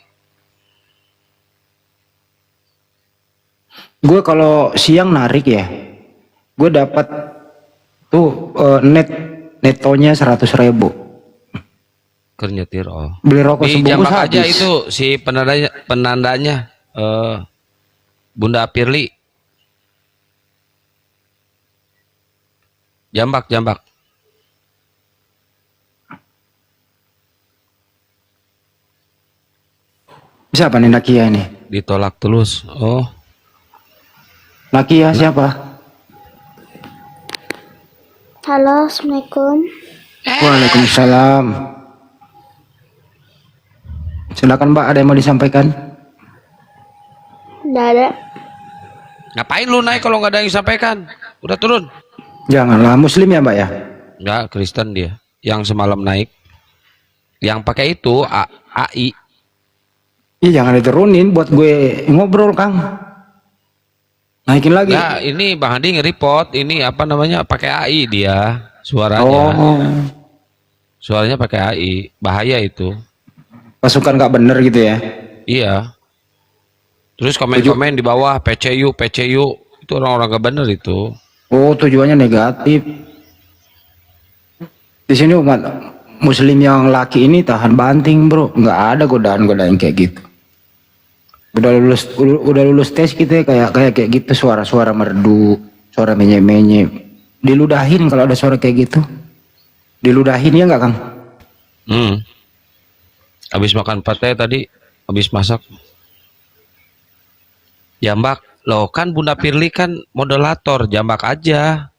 Speaker 1: Gue kalau siang narik ya, gue dapat tuh netonya 100.000.
Speaker 9: Nyetir, oh.
Speaker 1: Beli rokok
Speaker 9: Di
Speaker 1: sebungkus
Speaker 9: Jambak aja
Speaker 1: habis.
Speaker 9: itu si penandanya Bunda Pirli. Jambak.
Speaker 1: Siapa nih Nakia ini?
Speaker 9: Ditolak tulus. Oh.
Speaker 1: Nakia siapa?
Speaker 13: Halo, Assalamualaikum.
Speaker 1: Waalaikumsalam. Silakan Mbak, ada yang mau disampaikan?
Speaker 13: Nggak ada.
Speaker 9: Ngapain lu naik kalau nggak ada yang disampaikan? Udah turun.
Speaker 1: Janganlah, Muslim ya Mbak ya?
Speaker 9: Enggak, Kristen dia. Yang semalam naik. Yang pakai itu AI.
Speaker 1: Iya, jangan diturunin buat gue ngobrol Kang. Naikin lagi.
Speaker 9: Nah, ini Bang Handi nge-report. Ini apa namanya? Pakai AI dia suaranya.
Speaker 1: Oh.
Speaker 9: Suaranya pakai AI. Bahaya itu.
Speaker 1: Pasukan nggak bener gitu ya?
Speaker 9: Iya. Terus komen-komen di bawah PCU. Itu orang-orang gak bener itu.
Speaker 1: Oh, tujuannya negatif. Di sini umat Muslim yang laki ini tahan banting bro, nggak ada godaan-godaan kayak gitu. Udah lulus tes kita kayak gitu, suara-suara merdu, suara menye-menye, diludahin kalau ada suara kayak gitu, diludahin ya nggak Kang?
Speaker 9: Habis makan pate tadi, habis masak. Jambak, loh kan Bunda Pirli kan moderator, jambak aja.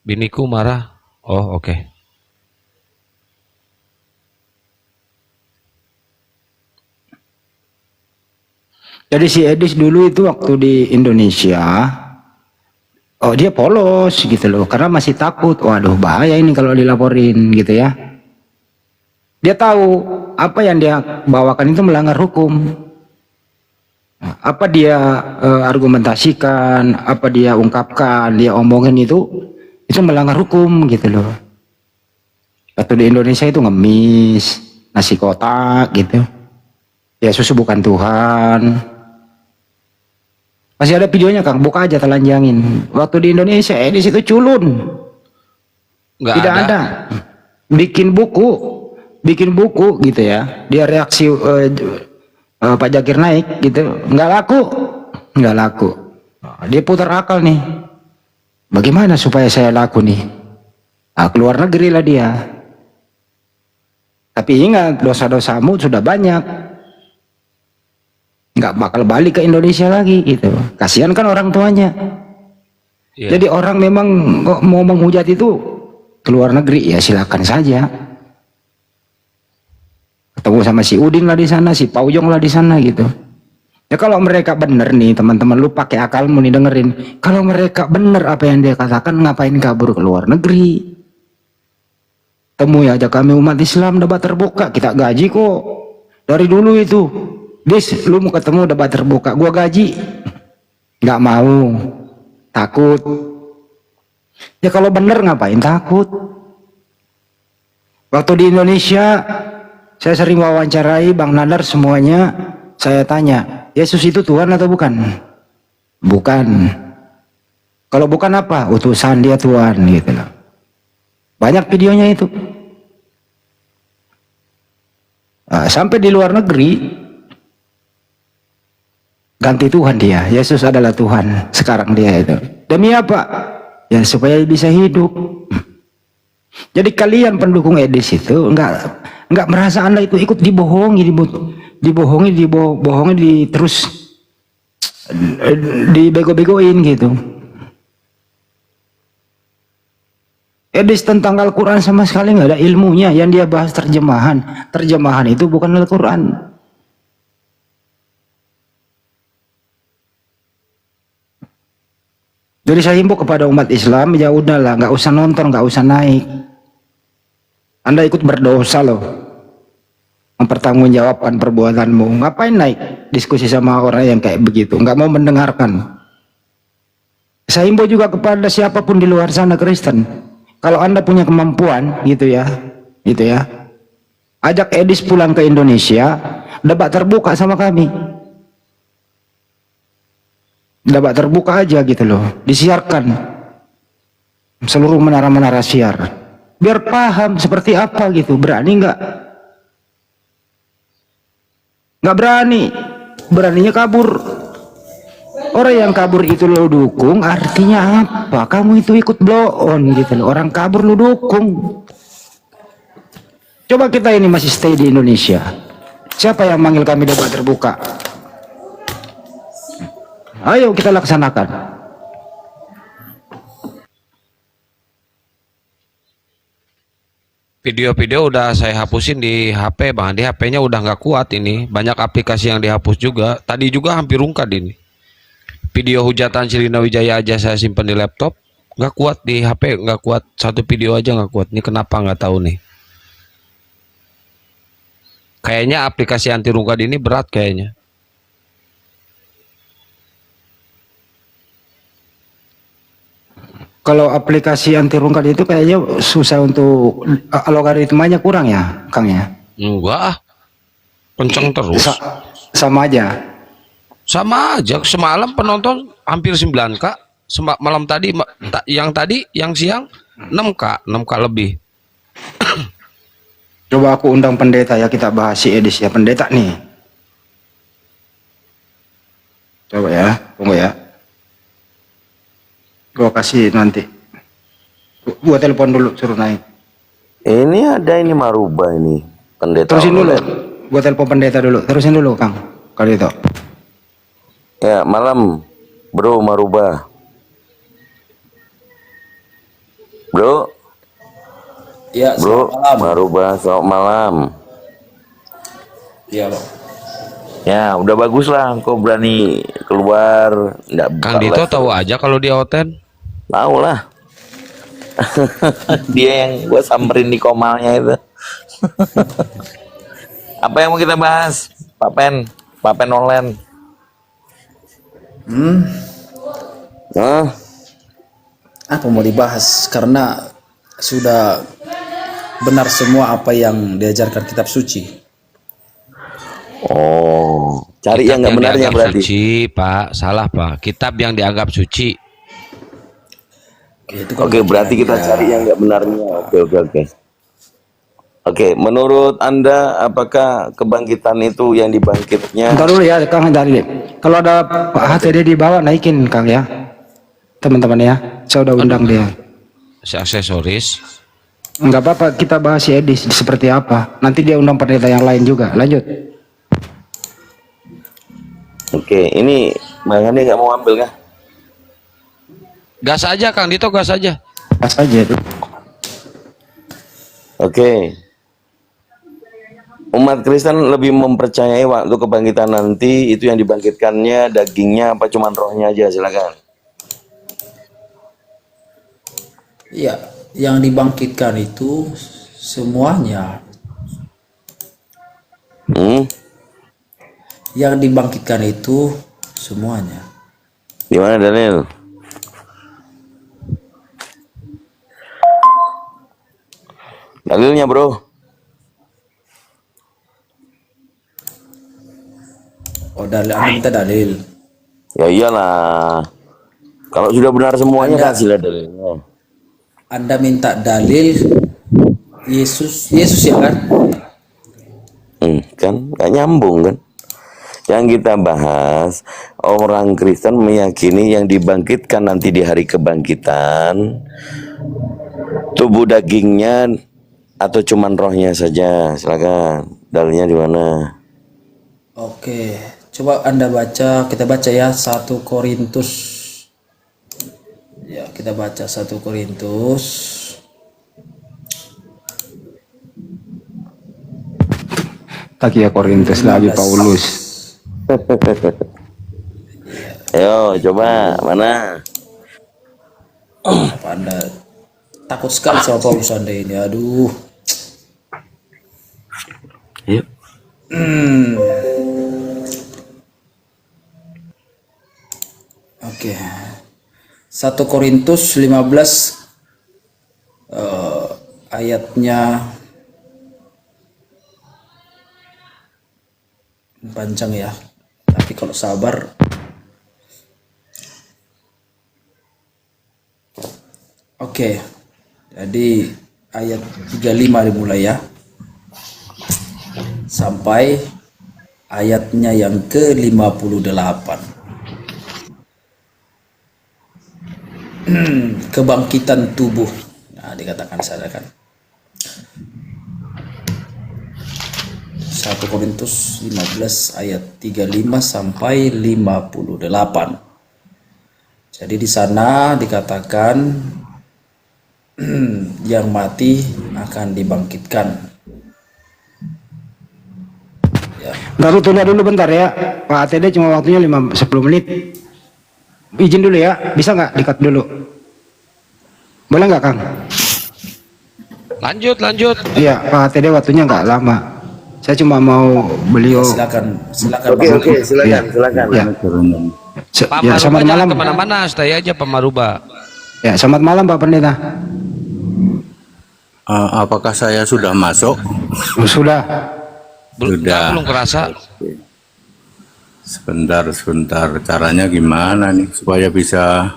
Speaker 9: Biniku marah. Oh, oke.
Speaker 1: Jadi si Edis dulu itu waktu di Indonesia, oh dia polos gitu loh, karena masih takut, waduh bahaya ini kalau dilaporin gitu ya. Dia tahu apa yang dia bawakan itu melanggar hukum. Nah, apa dia argumentasikan, apa dia ungkapkan, dia omongin itu melanggar hukum gitu loh. Waktu di Indonesia itu ngemis, nasi kotak gitu. Yesus bukan Tuhan. Masih ada videonya Kang, buka aja telanjangin. Waktu di Indonesia di situ culun.
Speaker 9: Nggak
Speaker 1: Tidak ada. Bikin buku gitu ya. Dia reaksi Pak Jakir naik gitu, nggak laku. Dia putar akal nih. Bagaimana supaya saya laku nih? Nah, keluar negeri lah dia. Tapi ingat, dosa-dosamu sudah banyak. Nggak bakal balik ke Indonesia lagi gitu. Kasihan kan orang tuanya. Jadi orang memang mau menghujat itu keluar negeri ya silakan saja. Ketemu sama si Udin lah di sana, si Paujong lah di sana gitu. Ya kalau mereka bener nih teman-teman, lu pakai akalmu nih dengerin. Kalau mereka bener apa yang dia katakan, ngapain kabur ke luar negeri? Temui aja kami umat Islam, debat terbuka, kita gaji kok. Dari dulu itu. Dis, lu mau ketemu debat terbuka, gua gaji. Nggak mau, takut. Ya kalau bener ngapain takut? Waktu di Indonesia, saya sering wawancarai Bang Nadar semuanya, saya tanya, Yesus itu Tuhan atau bukan? Bukan. Kalau bukan apa? Utusan dia Tuhan gitu loh. Banyak videonya itu. Nah, sampai di luar negeri ganti Tuhan dia. Yesus adalah Tuhan sekarang dia itu. Demi apa? Ya supaya bisa hidup. Jadi kalian pendukung Edis itu nggak merasa Anda itu ikut dibohongi, terus dibego-begoin gitu. Edis tentang Al-Quran sama sekali nggak ada ilmunya. Yang dia bahas terjemahan itu bukan Al-Quran. Jadi saya himbau kepada umat Islam, ya udahlah, nggak usah nonton, nggak usah naik. Anda ikut berdosa loh, mempertanggungjawabkan perbuatanmu. Ngapain naik diskusi sama orang yang kayak begitu, nggak mau mendengarkan. Saya himbau juga kepada siapapun di luar sana Kristen, kalau Anda punya kemampuan, gitu ya, ajak Edis pulang ke Indonesia, debat terbuka sama kami. Debat terbuka aja gitu loh, disiarkan seluruh menara-menara siar, biar paham seperti apa gitu. Berani nggak? Nggak berani, beraninya kabur. Orang yang kabur itu lo dukung, artinya apa? Kamu itu ikut blow on gitu loh. Orang kabur lo dukung. Coba kita ini masih stay di Indonesia, siapa yang manggil kami debat terbuka? Ayo kita laksanakan.
Speaker 9: Video-video udah saya hapusin di HP bang, di HP-nya udah nggak kuat ini, banyak aplikasi yang dihapus juga. Tadi juga hampir rungkad ini. Video hujatan Sirina Wijaya aja saya simpan di laptop, nggak kuat di HP, nggak kuat, satu video aja nggak kuat. Ini kenapa nggak tahu nih. Kayaknya aplikasi anti rungkad ini berat kayaknya.
Speaker 1: Kalau aplikasi anti rungkad itu kayaknya susah untuk algoritmanya kurang ya, Kang ya?
Speaker 9: Enggak ah. Kenceng terus.
Speaker 1: Sama aja.
Speaker 9: Sama aja. Semalam penonton hampir 9K. Malam tadi yang siang 6K, 6K lebih.
Speaker 1: Coba aku undang pendeta ya, kita bahas si Edis ya, pendeta nih. Coba ya, tunggu ya. Gua kasih nanti. Gua telepon dulu, suruh naik.
Speaker 14: Ini ada ini Maruba ini, pendeta.
Speaker 1: Terusin dulu. Gua telepon pendeta dulu. Terusin dulu, Kang. Kalau itu.
Speaker 14: Ya, malam, Bro Maruba. Bro.
Speaker 15: Ya,
Speaker 14: Bro,
Speaker 15: malam.
Speaker 14: Maruba, selamat malam.
Speaker 15: Iya, Bang.
Speaker 14: Ya, udah bagus lah, kau berani keluar. Nggak
Speaker 9: Kang Dito tahu aja kalau dia oten.
Speaker 14: Tahu lah. Dia yang gue samperin di komalnya itu. Apa yang mau kita bahas, Pak Pen online?
Speaker 15: Apa mau dibahas? Karena sudah benar semua apa yang diajarkan kitab suci.
Speaker 14: Oh, cari
Speaker 9: Kitab
Speaker 14: yang nggak benarnya
Speaker 9: dianggap
Speaker 14: berarti.
Speaker 9: suci, Pak. Salah, Pak. Kitab yang dianggap suci.
Speaker 14: Oke, berarti kita cari yang nggak benarnya. Oke. Oke, menurut Anda apakah kebangkitan itu yang dibangkitnya?
Speaker 1: Ntar dulu ya, Kang. Kalau ada Pak HTD di bawah, naikin, Kang ya. Teman-teman ya, saya udah undang dia.
Speaker 9: Si aksesoris.
Speaker 1: Enggak apa-apa, kita bahas si Edis seperti apa. Nanti dia undang pendeta yang lain juga. Lanjut.
Speaker 14: Oke, ini Bang Andi nggak mau ambil kah?
Speaker 9: Gas aja, Kang Dito, gas aja.
Speaker 1: Gas aja tuh.
Speaker 14: Oke. Umat Kristen lebih mempercayai waktu kebangkitan nanti itu yang dibangkitkannya dagingnya apa cuman rohnya aja, silakan.
Speaker 15: Iya, yang dibangkitkan itu semuanya. Yang dibangkitkan itu semuanya.
Speaker 14: Gimana Daniel? Dalilnya bro.
Speaker 15: Oh, dalil, Anda minta dalil.
Speaker 14: Ya iyalah. Kalau sudah benar semuanya kasihlah dalilnya.
Speaker 15: Anda minta dalil Yesus ya kan?
Speaker 14: Kan gak nyambung kan? Yang kita bahas orang Kristen meyakini yang dibangkitkan nanti di hari kebangkitan tubuh dagingnya atau cuman rohnya saja. Silakan. Dalilnya di mana?
Speaker 15: Oke, coba Anda baca, kita baca ya 1 Korintus. Ya, kita baca 1 Korintus.
Speaker 1: Tak ya Korintus lagi Paulus.
Speaker 14: Ayo coba mana?
Speaker 15: Apa Anda takut sekali sama Paulus Anda ini? Aduh.
Speaker 14: Yuk.
Speaker 15: Oke. 1 Korintus 15 ayatnya panjang ya. Tapi kalau sabar oke. Jadi ayat 35 dimulai ya. Sampai ayatnya yang ke-58. Kebangkitan tubuh. Nah, dikatakan sana kan. 1 Korintus 15 ayat 35 sampai 58. Jadi di sana dikatakan yang mati akan dibangkitkan. Ya.
Speaker 1: Baru tunda dulu bentar ya, Pak ATD, cuma waktunya 10 menit. Izin dulu ya, bisa nggak dikat dulu? Boleh nggak, Kang?
Speaker 9: Lanjut, lanjut.
Speaker 1: Iya, Pak ATD waktunya nggak lama. Saya cuma mau beliau.
Speaker 15: Silakan.
Speaker 14: Oke, silakan.
Speaker 1: Ya.
Speaker 9: Pak
Speaker 1: Ya,
Speaker 9: Maruba
Speaker 1: selamat
Speaker 9: jangan
Speaker 1: malam.
Speaker 9: kemana-mana, stay aja Pak Maruba.
Speaker 1: Ya, selamat malam Pak Pendeta.
Speaker 12: Apakah saya sudah masuk?
Speaker 1: Sudah.
Speaker 12: Sudah.
Speaker 9: Belum kerasa.
Speaker 12: Sebentar. Caranya gimana nih supaya bisa